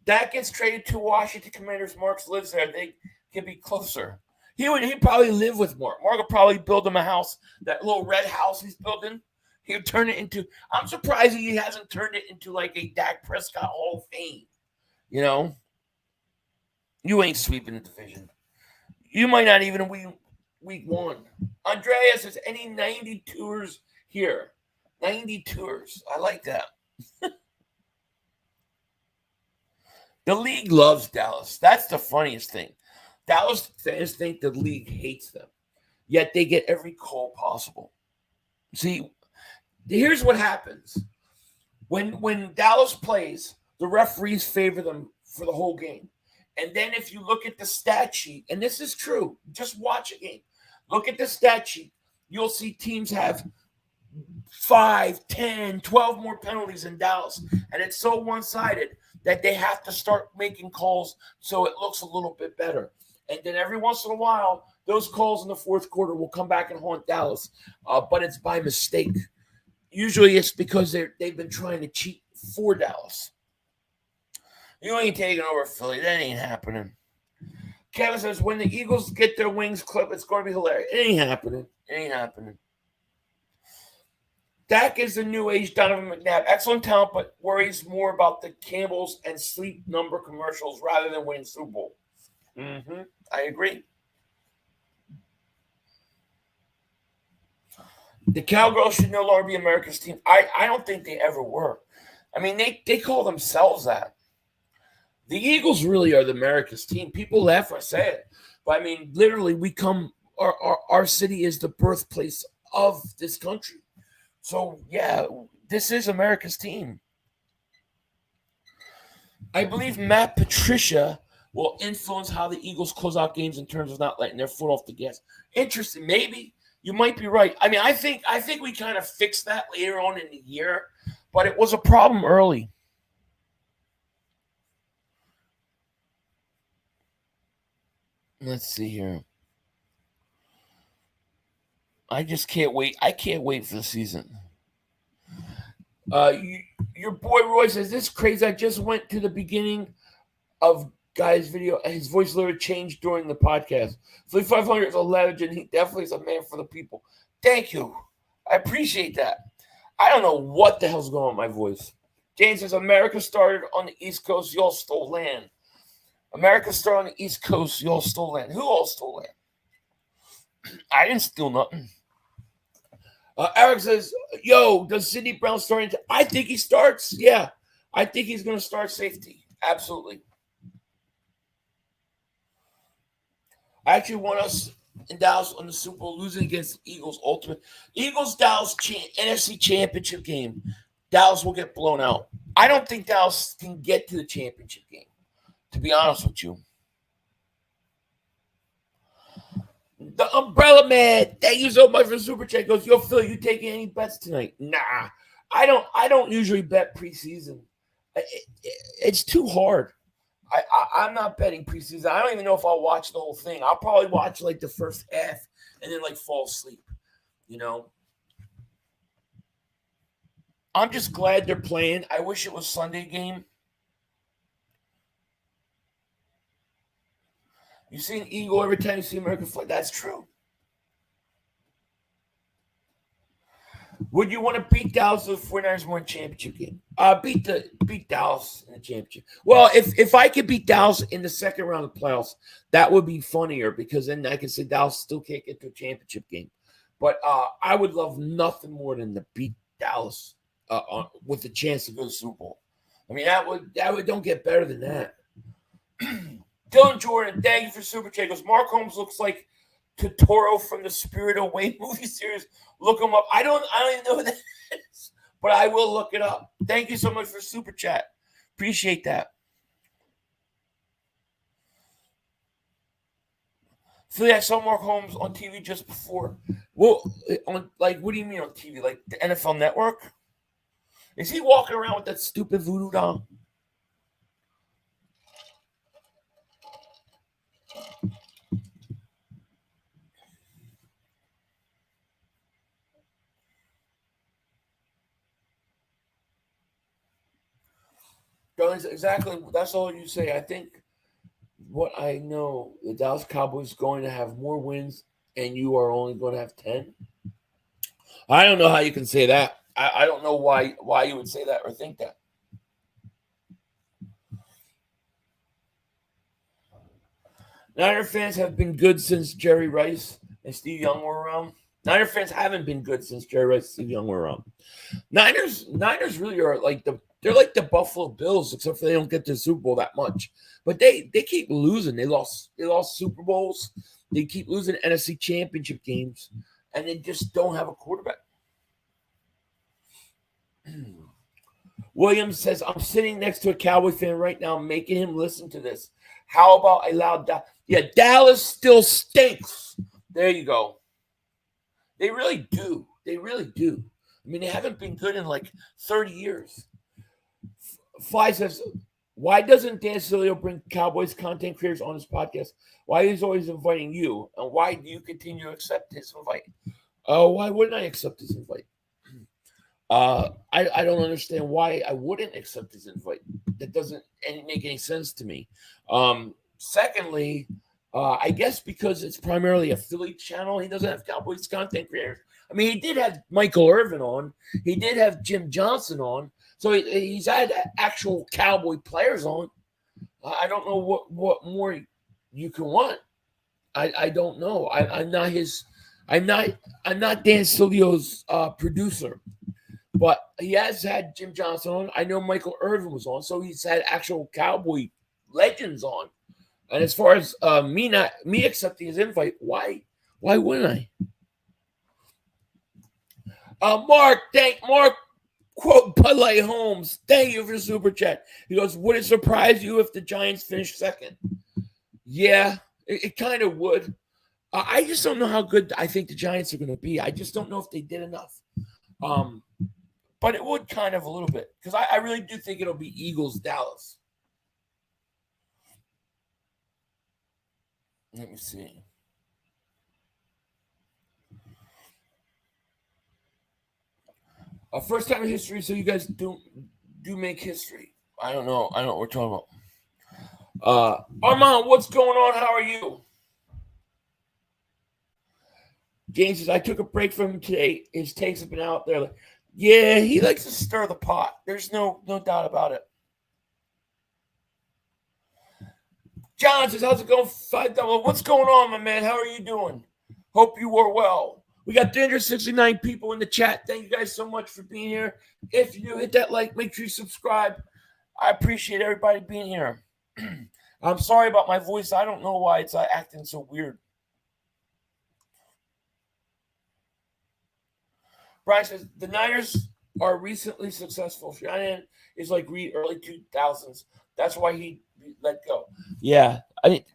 That gets traded to Washington Commanders. Marks lives there. They can be closer. He'd probably live with Mark. Mark would probably build him a house, that little red house he's building. He would turn it into – I'm surprised he hasn't turned it into like a Dak Prescott Hall of Fame. You know? You ain't sweeping the division. You might not even win week one. Andreas says, any 90 tours here? 90 tours. I like that. The league loves Dallas. That's the funniest thing. Dallas fans think the league hates them, yet they get every call possible. See, here's what happens. When Dallas plays, the referees favor them for the whole game. And then if you look at the stat sheet, and this is true, just watch a game. Look at the stat sheet. You'll see teams have 5, 10, 12 more penalties than Dallas. And it's so one-sided that they have to start making calls so it looks a little bit better. And then every once in a while, those calls in the fourth quarter will come back and haunt Dallas, but it's by mistake. Usually it's because they've been trying to cheat for Dallas. You ain't taking over Philly. That ain't happening. Kevin says, when the Eagles get their wings clipped, it's going to be hilarious. It ain't happening. It ain't happening. Dak is the new age Donovan McNabb. Excellent talent, but worries more about the Campbells and sleep number commercials rather than winning Super Bowl. I agree. The Cowgirls should no longer be America's team. I don't think they ever were. I mean, they call themselves that. The Eagles really are the America's team. People laugh when I say it. But, I mean, literally, our city is the birthplace of this country. So, yeah, this is America's team. I believe Matt Patricia will influence how the Eagles close out games in terms of not letting their foot off the gas. Interesting. Maybe. You might be right. I mean, I think we kind of fixed that later on in the year. But it was a problem early. Let's see here. I just can't wait. I can't wait for the season. Your boy Roy says, this is crazy. I just went to the beginning of Guy's video. His voice literally changed during the podcast. Flea 500 is a legend. He definitely is a man for the people. Thank you. I appreciate that. I don't know what the hell's going on with my voice. James says, America started on the East Coast. Y'all stole land. America started on the East Coast. Y'all stole land. Who all stole land? I didn't steal nothing. Eric says, yo, does Sidney Brown start? I think he starts. Yeah, I think he's going to start safety. Absolutely. I actually want us in Dallas on the Super Bowl losing against the Eagles ultimate. Eagles-Dallas NFC championship game. Dallas will get blown out. I don't think Dallas can get to the championship game, to be honest with you. The Umbrella Man, thank you so much for Super Chat. Goes, yo, Phil, you taking any bets tonight? Nah, I don't usually bet preseason. It's too hard. I'm not betting preseason. I don't even know if I'll watch the whole thing. I'll probably watch like the first half and then like fall asleep. You know, I'm just glad they're playing. I wish it was Sunday game. You see an eagle every time you see American flag. That's true. Would you want to beat Dallas if the 49ers won a championship game? Beat Dallas in the championship. Well, if I could beat Dallas in the second round of the playoffs, that would be funnier because then I could say Dallas still can't get to a championship game. But I would love nothing more than to beat Dallas with the chance to go to the Super Bowl. I mean, that would don't get better than that. Dylan Jordan, thank you for Super Chat. Goes, Mark Holmes looks like Totoro from the Spirit Away movie series. Look him up. I don't even know who that is, but I will look it up. Thank you so much for Super Chat. Appreciate that. Philly, I saw Mark Holmes on TV just before. Well, what do you mean on TV? Like the NFL Network? Is he walking around with that stupid voodoo doll? Exactly. That's all you say. I think what I know, the Dallas Cowboys are going to have more wins, and you are only going to have 10. I don't know how you can say that. I don't know why you would say that or think that. Niner fans have been good since Jerry Rice and Steve Young were around. Niner fans haven't been good since Jerry Rice and Steve Young were around. Niners really are they're like the Buffalo Bills, except for they don't get to the Super Bowl that much. But they keep losing. They lost Super Bowls. They keep losing NFC championship games, and they just don't have a quarterback. Williams says, I'm sitting next to a Cowboy fan right now, making him listen to this. How about a loud Dallas? Yeah, Dallas still stinks. There you go. They really do. They really do. I mean, they haven't been good in like 30 years. Fly says, why doesn't Dan Silio bring Cowboys content creators on his podcast? Why is he always inviting you? And why do you continue to accept his invite? Why wouldn't I accept his invite? I don't understand why I wouldn't accept his invite. That doesn't make any sense to me. Secondly, I guess because it's primarily a Philly channel, he doesn't have Cowboys content creators. I mean, he did have Michael Irvin on. He did have Jim Johnson on. So he's had actual Cowboy players on. I don't know what more you can want. I don't know. I'm not Dan Silvio's producer. But he has had Jim Johnson on. I know Michael Irvin was on, so he's had actual Cowboy legends on. And as far as me accepting his invite, why wouldn't I? Mark, quote Bud Light Holmes. Thank you for Super Chat. He goes, would it surprise you if the Giants finish second? Yeah, it kind of would. I just don't know how good I think the Giants are going to be. I just don't know if they did enough. But it would kind of a little bit because I really do think it'll be Eagles-Dallas. Let me see. First time in history, so you guys do make history. I don't know what we're talking about. Armand, what's going on? How are you? James says, I took a break from him today. His takes have been out there. Yeah, he likes to stir the pot. There's no doubt about it. John says, how's it going? What's going on, my man? How are you doing? Hope you are well. We got 369 people in the chat. Thank you guys so much for being here. If you hit that like, make sure you subscribe. I appreciate everybody being here. I'm sorry about my voice. I don't know why it's acting so weird. Brian says, the Niners are recently successful. Shannon is like Reed early 2000s. That's why he let go. Yeah. I mean,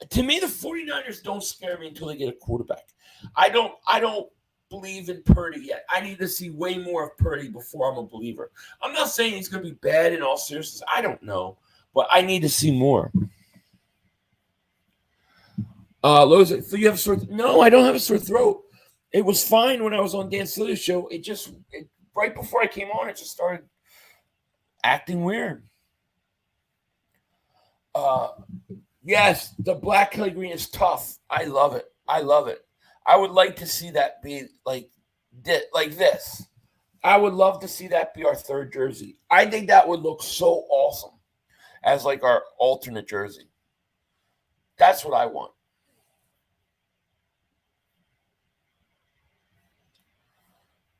to me, the 49ers don't scare me until they get a quarterback. I don't believe in Purdy yet. I need to see way more of Purdy before I'm a believer. I'm not saying he's going to be bad in all seriousness. I don't know. But I need to see more. Lowe's, so you have a sore throat? No, I don't have a sore throat. It was fine when I was on Dan Sillia's show. It right before I came on, it just started acting weird. Yes, the black Kelly green is tough. I love it. I would like to see that be like this. I would love to see that be our third jersey. I think that would look so awesome as like our alternate jersey. That's what I want.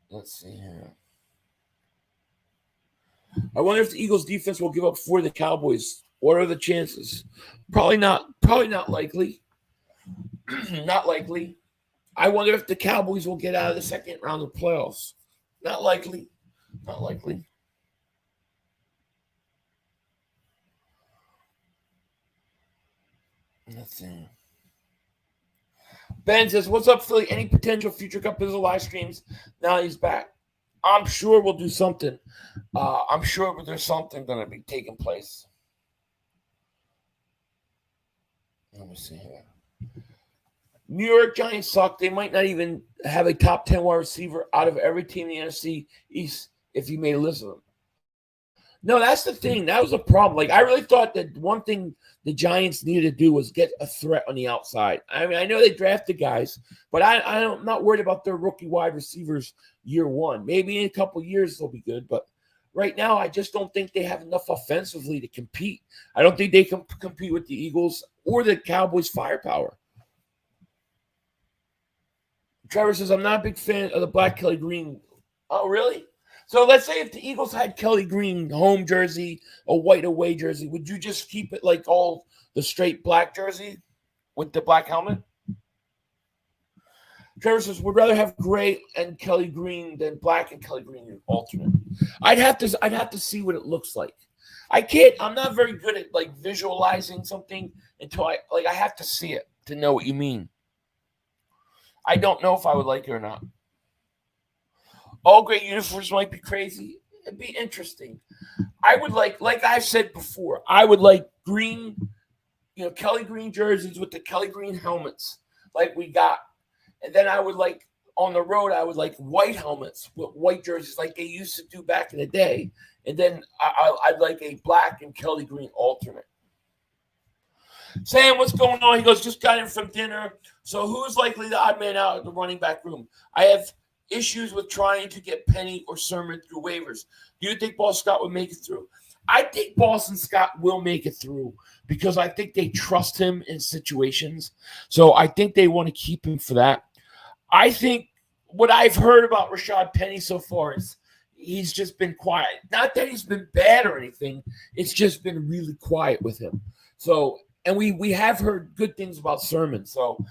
Let's see here. I wonder if the Eagles defense will give up for the Cowboys. What are the chances? Probably not likely. Not likely. I wonder if the Cowboys will get out of the second round of playoffs. Not likely. Let's see. Ben says, what's up, Philly? Any potential future Cup Bizzle live streams now he's back? I'm sure we'll do something. I'm sure there's something going to be taking place. Let me see here. New York Giants suck. They might not even have a top 10 wide receiver out of every team in the NFC East if you made a list of them. No, that's the thing. That was a problem. Like, I really thought that one thing the Giants needed to do was get a threat on the outside. I mean, I know they drafted guys, but I'm not worried about their rookie wide receivers year one. Maybe in a couple of years they'll be good, but right now I just don't think they have enough offensively to compete. I don't think they can compete with the Eagles or the Cowboys' firepower. Trevor says, I'm not a big fan of the black Kelly green. Oh, really? So let's say if the Eagles had Kelly green home jersey, a white away jersey, would you just keep it like all the straight black jersey with the black helmet? Trevor says, would rather have gray and Kelly green than black and Kelly green alternate. I'd have to see what it looks like. I'm not very good at like visualizing something until I have to see it to know what you mean. I don't know if I would like it or not. All gray uniforms might be crazy. It'd be interesting. I would like I've said before, I would like green, Kelly green jerseys with the Kelly green helmets like we got. And then I would like on the road, I would like white helmets with white jerseys like they used to do back in the day. And then I'd like a black and Kelly green alternate. Sam, what's going on? He goes, just got in from dinner. So who's likely the odd man out of the running back room? I have issues with trying to get Penny or Sermon through waivers. Do you think Boston Scott would make it through? I think Boston Scott will make it through because I think they trust him in situations. So I think they want to keep him for that. I think what I've heard about Rashad Penny so far is he's just been quiet. Not that he's been bad or anything. It's just been really quiet with him. So, and we have heard good things about Sermon. So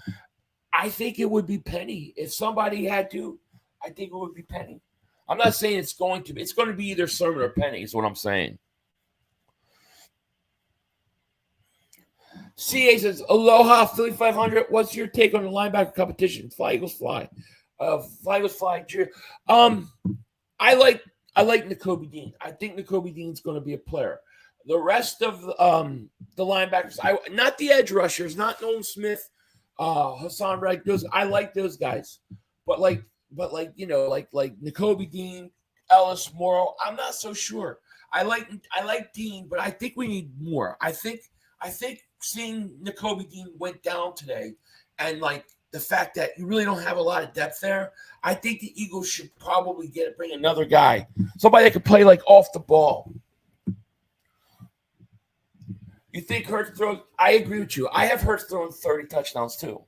I think it would be Penny. If somebody had to, I think it would be Penny. I'm not saying it's going to be. It's going to be either Sermon or Penny is what I'm saying. CA says, aloha, Philly 500. What's your take on the linebacker competition? Fly, Eagles, fly. Fly, Eagles, fly. I I like Nakobe Dean. I think Nakobe Dean's going to be a player. The rest of the linebackers, not the edge rushers, not Nolan Smith, Hassan Reddick. Those I like those guys, but like Nakobe Dean, Ellis Morrow. I'm not so sure. I like Dean, but I think we need more. I think seeing Nakobe Dean went down today, and like the fact that you really don't have a lot of depth there, I think the Eagles should probably bring another guy, somebody that could play like off the ball. You think Hurts throws? I agree with you. I have Hurts throwing 30 touchdowns too.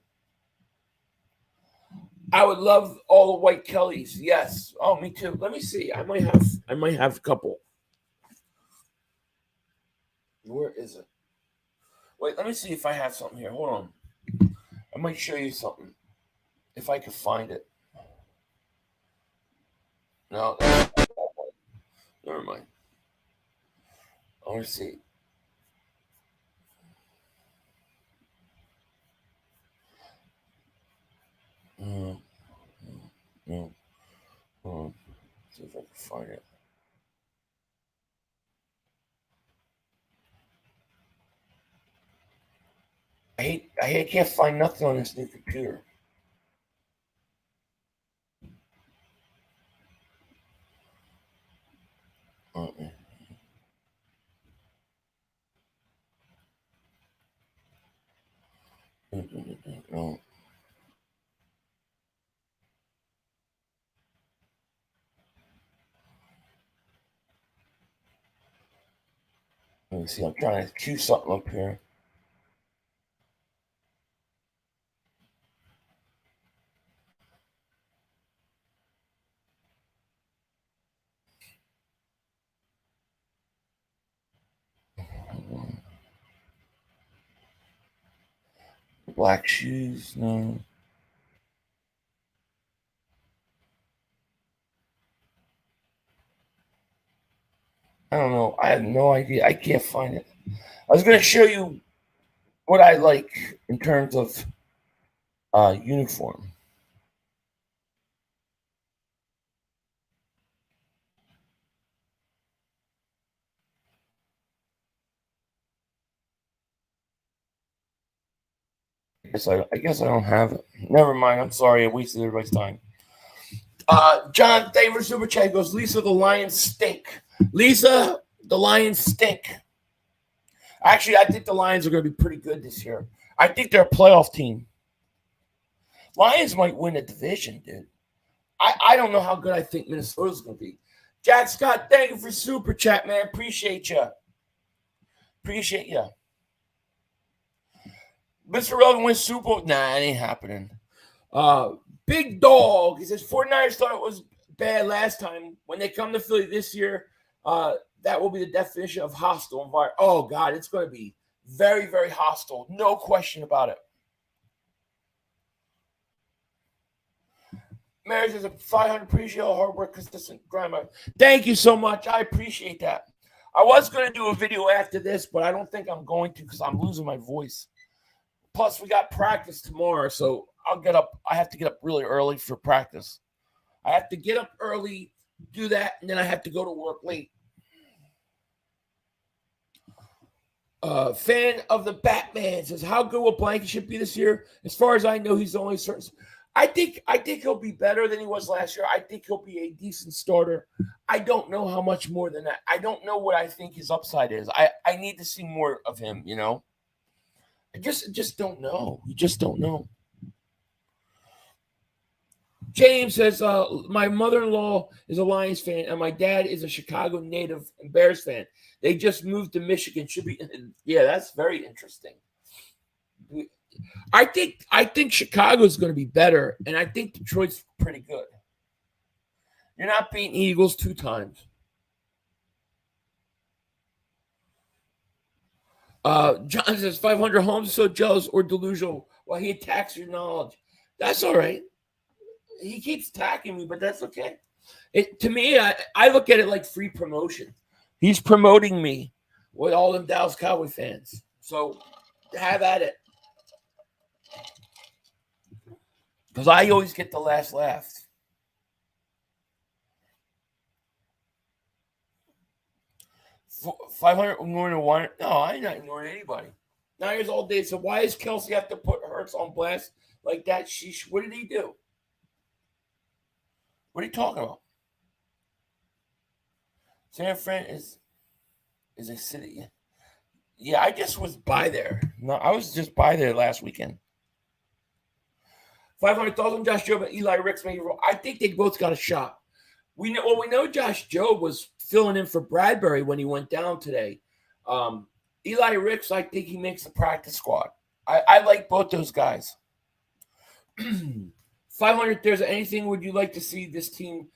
I would love all the White Kellys. Yes. Oh, me too. Let me see. I might have a couple. Where is it? Wait, let me see if I have something here. Hold on. I might show you something. If I can find it. No. Never mind. I want to see. See if I can find it. I can't find nothing on this new computer. No. Let me see. I'm trying to cue something up here. Black shoes, no. I don't know. I have no idea. I can't find it. I was going to show you what I like in terms of uniform. I guess I don't have it. Never mind. I'm sorry. I wasted everybody's time. John Thaver Super Chat goes, Lisa, the Lions stink. Lisa, the Lions stink. Actually, I think the Lions are going to be pretty good this year. I think they're a playoff team. Lions might win a division, dude. I don't know how good I think Minnesota's going to be. Jack Scott, thank you for Super Chat, man. Appreciate you. Appreciate you. Mr. Relevant wins Super Bowl. Nah, it ain't happening. Big Dog. He says 49ers thought it was bad last time. When they come to Philly this year, that will be the definition of hostile environment. Oh, God, it's going to be very, very hostile. No question about it. Marriage is a 500 appreciate all hard work, consistent grind. Thank you so much. I appreciate that. I was going to do a video after this, but I don't think I'm going to because I'm losing my voice. Plus, we got practice tomorrow, so I'll get up. I have to get up really early for practice. I have to get up early, do that, and then I have to go to work late. Fan of the Batman says, how good will Blankenship be this year? As far as I know, he's the only certain. I think he'll be better than he was last year. I think he'll be a decent starter. I don't know how much more than that. I don't know what I think his upside is. I need to see more of him, you know. I just don't know. You just don't know. James says, my mother-in-law is a Lions fan, and my dad is a Chicago native and Bears fan. They just moved to Michigan. Should be, yeah, that's very interesting. I think Chicago's going to be better, and I think Detroit's pretty good. You're not beating Eagles 2 times. John says 500 homes so jealous or delusional while he attacks your knowledge. That's all right. He keeps attacking me, but that's okay. To me, I look at it like free promotion. He's promoting me with all them Dallas Cowboy fans. So have at it. Because I always get the last laugh. 500 ignoring the one. No, I'm not ignoring anybody. Niners all day. So why does Kelsey have to put Hurts on blast like that? Sheesh. What did he do? What are you talking about? San Fran is a city. Yeah, I just was by there. No, I was just by there last weekend. 500,000 Josh Jobe and Eli Ricks. I think they both got a shot. We know Josh Jobe was filling in for Bradbury when he went down today. Eli Ricks, I think he makes the practice squad. I like both those guys. 500, there's anything would you like to see this team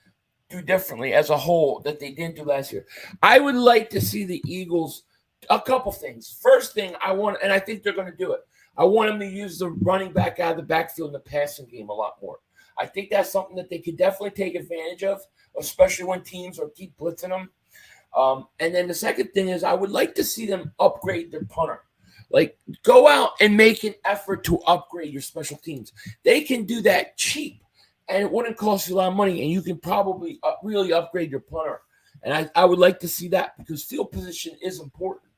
do differently as a whole that they didn't do last year? I would like to see the Eagles, a couple things. First thing I want, and I think they're going to do it, I want them to use the running back out of the backfield in the passing game a lot more. I think that's something that they could definitely take advantage of, especially when teams are keep blitzing them. And then the second thing is I would like to see them upgrade their punter. Like, go out and make an effort to upgrade your special teams. They can do that cheap, and it wouldn't cost you a lot of money, and you can probably really upgrade your punter. And I would like to see that because field position is important.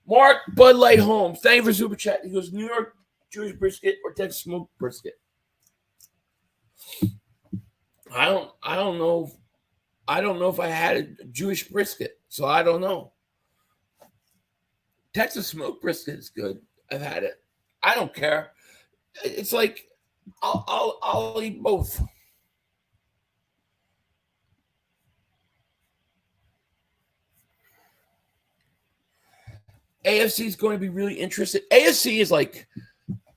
Mark Bud Light Holmes, thank you for Super Chat. He goes, New York Jewish brisket or Texas smoked brisket? I don't know. I don't know if I had a Jewish brisket, so I don't know. Texas smoked brisket is good. I've had it. I don't care. It's like I'll eat both. AFC is going to be really interesting. AFC is like,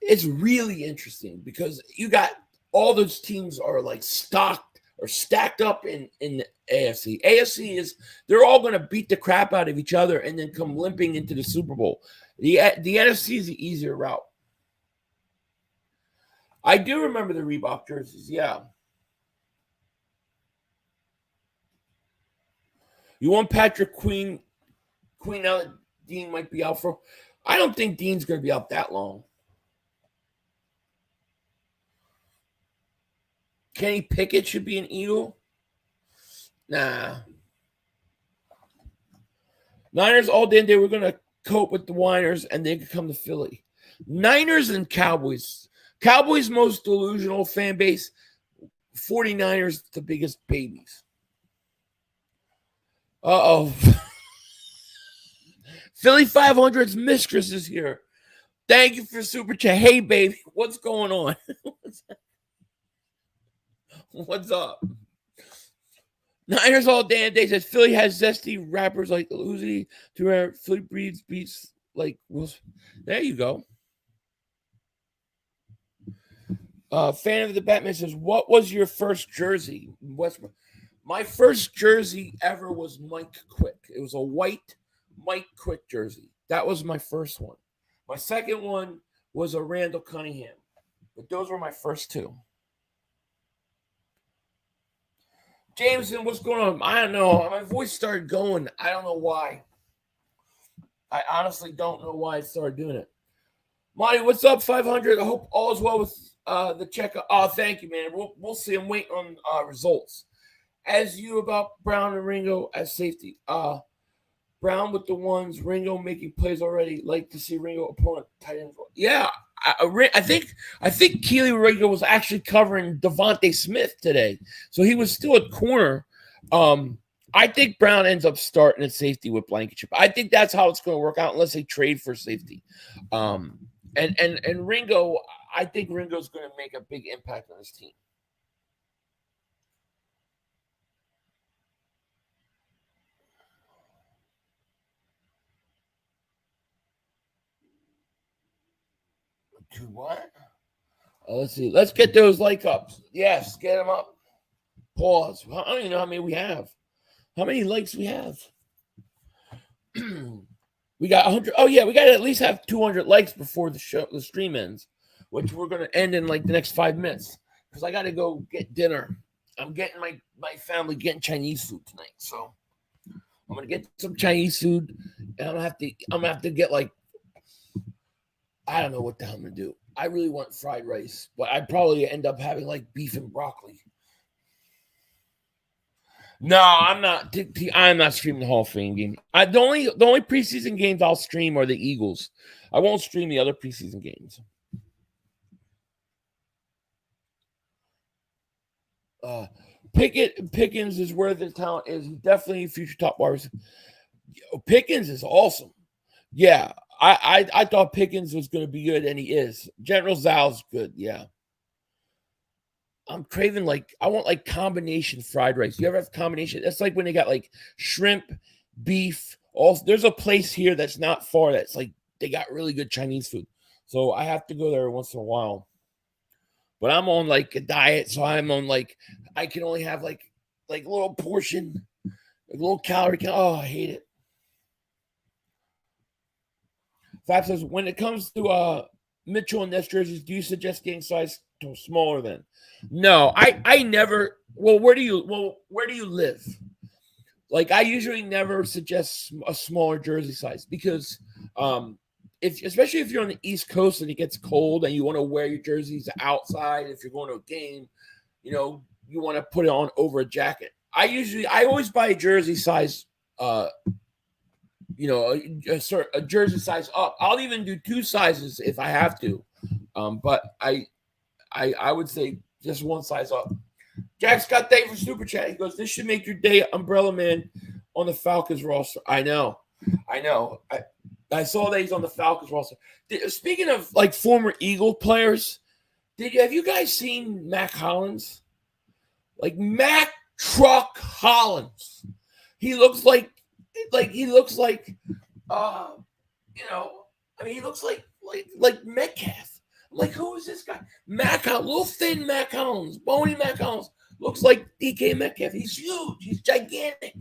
it's really interesting because you got all those teams are like stocked or stacked up in the AFC. AFC is, they're all going to beat the crap out of each other and then come limping into the Super Bowl. The NFC is the easier route. I do remember the Reebok jerseys, yeah. You want Patrick Queen out? Dean might be out for. I don't think Dean's going to be out that long. Kenny Pickett should be an Eagle. Nah. Niners all day. They were going to cope with the Whiners, and they could come to Philly. Niners and Cowboys. Cowboys' most delusional fan base. 49ers, the biggest babies. Uh-oh. Philly 500's mistress is here. Thank you for Super Chat. Hey, baby, what's going on? What's up? Niners all damn day says Philly has zesty rappers like Uzi to where Philly breeds beats like Wilson. There you go. Fan of the Batman says, what was your first jersey? Westbrook. My first jersey ever was Mike Quick. It was a white Mike Quick jersey. That was my first one. My second one was a Randall Cunningham. But those were my first two. Jameson, what's going on? I don't know. My voice started going. I don't know why. I honestly don't know why I started doing it. Monty, what's up, 500? I hope all is well with the checkup. Oh, thank you, man. We'll see. I'm waiting on results. As you about Brown and Ringo as safety. Brown with the ones, Ringo making plays already. Like to see Ringo opponent tight end. Yeah, I think Keely Ringo was actually covering Devontae Smith today, so he was still at corner. I think Brown ends up starting at safety with Blankenship. I think that's how it's going to work out unless they trade for safety. And Ringo, I think Ringo's going to make a big impact on his team. To what? Let's see. Let's get those like ups. Yes, get them up. Pause. I don't even know how many we have. How many likes we have? We got 100. Oh yeah, we got to at least have 200 likes before the stream ends, which we're gonna end in like the next 5 minutes because I got to go get dinner. I'm getting my family getting Chinese food tonight, so I'm gonna get some Chinese food, and I'm gonna have to get like. I don't know what the hell I'm going to do. I really want fried rice, but I'd probably end up having like beef and broccoli. No, I'm not. I'm not streaming the Hall of Fame game. The only preseason games I'll stream are the Eagles. I won't stream the other preseason games. Pickens is where the talent is. He's definitely a future top wide receiver. Pickens is awesome. Yeah, I thought Pickens was going to be good, and he is. General Zal's good. Yeah. I'm craving I want combination fried rice. You ever have combination? That's like when they got shrimp, beef. Also, there's a place here that's not far that's they got really good Chinese food. So I have to go there once in a while. But I'm on a diet, so I'm on I can only have a little portion, a little calorie count. Oh, I hate it. Fab says, when it comes to Mitchell and Ness jerseys, do you suggest getting size smaller than? No, I never. Well, where do you live? I usually never suggest a smaller jersey size because especially if you're on the East Coast and it gets cold and you want to wear your jerseys outside, if you're going to a game, you want to put it on over a jacket. I always buy a jersey size, a jersey size up. I'll even do 2 sizes if I have to. But I would say just 1 size up. Jack Scott, thank you for Super Chat. He goes, this should make your day, Umbrella Man on the Falcons roster. I know. I saw that he's on the Falcons roster. Speaking of former Eagle players, have you guys seen Mac Hollins? Mac Truck Hollins. He looks like he looks like Metcalf. Who is this guy? Mac Hollins, little thin Mac Hollins, bony Mac Hollins. Looks like DK Metcalf. He's huge. He's gigantic.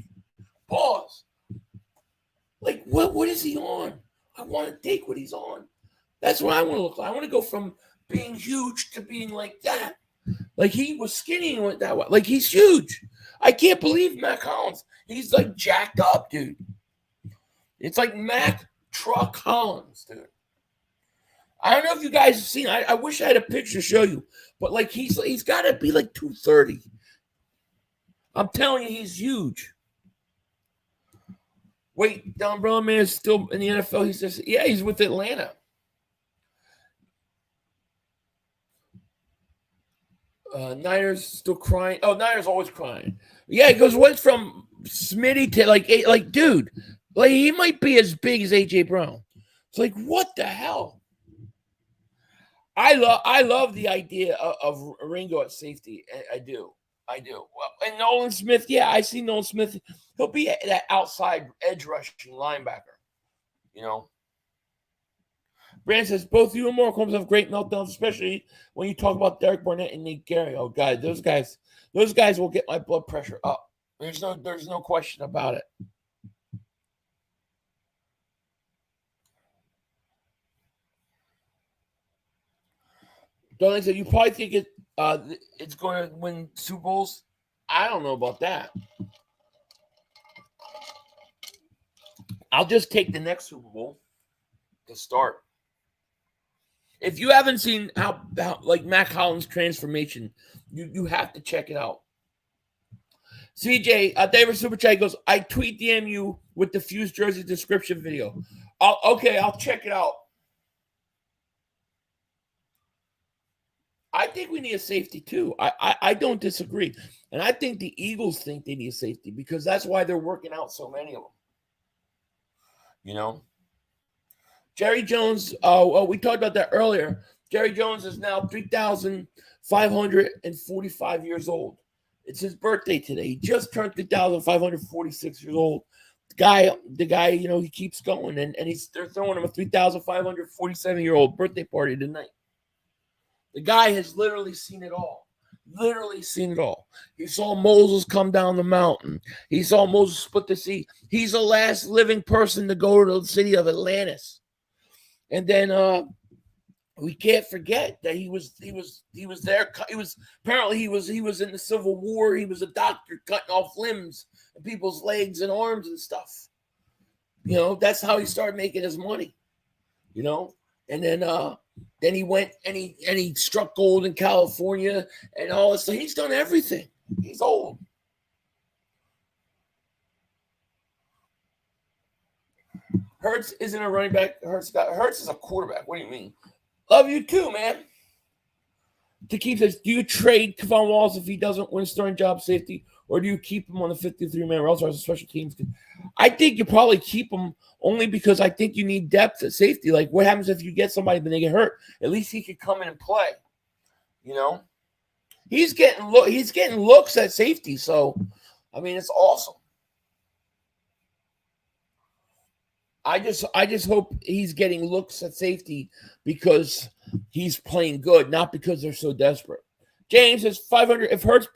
Pause. What is he on? I want to take what he's on. That's what I want to look like. I want to go from being huge to being like that. He was skinny and went that way. He's huge. I can't believe Mac Hollins. He's jacked up, dude. It's Mac Truck Hollins, dude. I don't know if you guys have seen. I wish I had a picture to show you, but he's got to be 230. I'm telling you, he's huge. Wait, the Umbrella Man is still in the NFL. He's with Atlanta. Niners still crying. Oh, Niners always crying. Yeah, it went from Smitty to dude, he might be as big as AJ Brown. It's what the hell? I love the idea of Ringo at safety. I do. Well, and Nolan Smith, yeah, I see Nolan Smith. He'll be that outside edge rushing linebacker. Brand says both you and Mark Holmes have great meltdowns, especially when you talk about Derek Barnett and Nate Gary. Oh God, those guys will get my blood pressure up. There's no question about it. Darling said you probably think it's going to win Super Bowls. I don't know about that. I'll just take the next Super Bowl to start. If you haven't seen how Mac Hollins' transformation, you have to check it out. CJ, David Super Chat goes, I tweet DM you with the Fuse jersey description video. I'll check it out. I think we need a safety too. I don't disagree. And I think the Eagles think they need a safety because that's why they're working out so many of them. Jerry Jones, we talked about that earlier. Jerry Jones is now 3,545 years old. It's his birthday today. He just turned 3,546 years old. The guy, he keeps going, and they're throwing him a 3,547-year-old birthday party tonight. The guy has literally seen it all. He saw Moses come down the mountain. He saw Moses split the sea. He's the last living person to go to the city of Atlantis. And then we can't forget that he was there. He was in the Civil War. He was a doctor cutting off limbs and people's legs and arms and stuff. That's how he started making his money. And then he went and he struck gold in California and all this. So he's done everything. He's old. Hurts isn't a running back. Hurts is a quarterback. What do you mean? Love you too, man. To keep this, do you trade Kevon Wallace if he doesn't win starting job safety, or do you keep him on the 53-man roster as a special teams? I think you probably keep him only because I think you need depth at safety. Like, what happens if you get somebody and they get hurt? At least he could come in and play. You know, he's getting looks at safety. So, I mean, it's awesome. I just hope he's getting looks at safety because he's playing good, not because they're so desperate. James is 500. If Hurts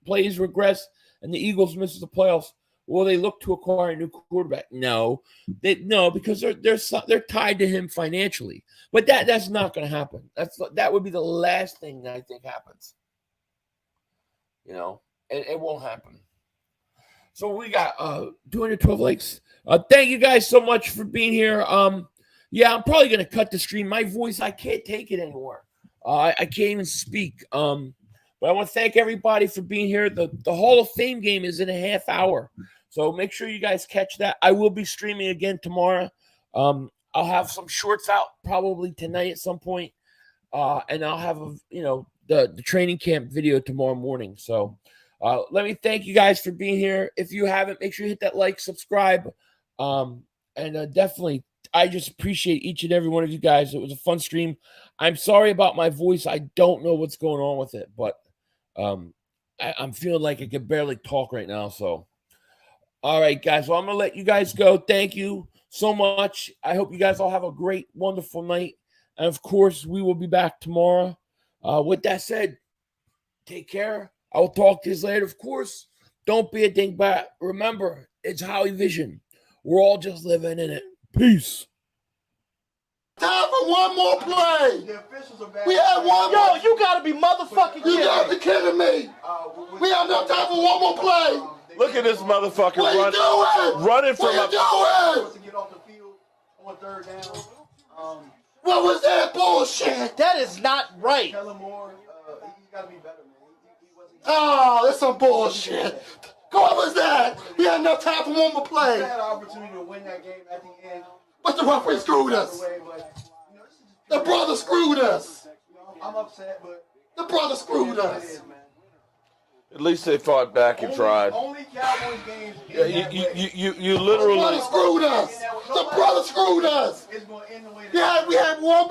plays regress and the Eagles misses the playoffs, will they look to acquire a new quarterback? No, because they're tied to him financially. But that's not going to happen. That would be the last thing that I think happens. You know, it won't happen. So we got 212 likes. Thank you guys so much for being here. Yeah, I'm probably going to cut the stream. My voice, I can't take it anymore. I can't even speak. But I want to thank everybody for being here. The Hall of Fame game is in a half hour. So make sure you guys catch that. I will be streaming again tomorrow. I'll have some shorts out probably tonight at some point. And I'll have, the training camp video tomorrow morning. So let me thank you guys for being here. If you haven't, make sure you hit that like, subscribe. And definitely, I just appreciate each and every one of you guys. It was a fun stream. I'm sorry about my voice. I don't know what's going on with it, but I'm feeling like I can barely talk right now. So, all right, guys. Well, I'm going to let you guys go. Thank you so much. I hope you guys all have a great, wonderful night. And, of course, we will be back tomorrow. With that said, take care. I will talk to you later. Of course, don't be a dingbat. Remember, it's Howie Vision. We're all just living in it. Peace. Time for one more play. We had one more. Yo, you gotta be motherfucking kidding. You gotta be kidding me. We have no time for one more play. Look at this motherfucker What are you doing? running from What are you doing? To get off the field on third down. What was that bullshit? That is not right. Tell him more. He's got to be better, man. He wasn't. Oh, that's some bullshit. What was that? We had enough time for one more He play. had an opportunity to win that game at the end. But the referee screwed us. Away, but, this is just The brother screwed us. I'm upset, but The brother screwed it is what it us. is, man. At least they fought back and tried. Only Cowboys games. Yeah, you The literally. brother screwed us. The brother screwed us. It's going to end the way. We had one.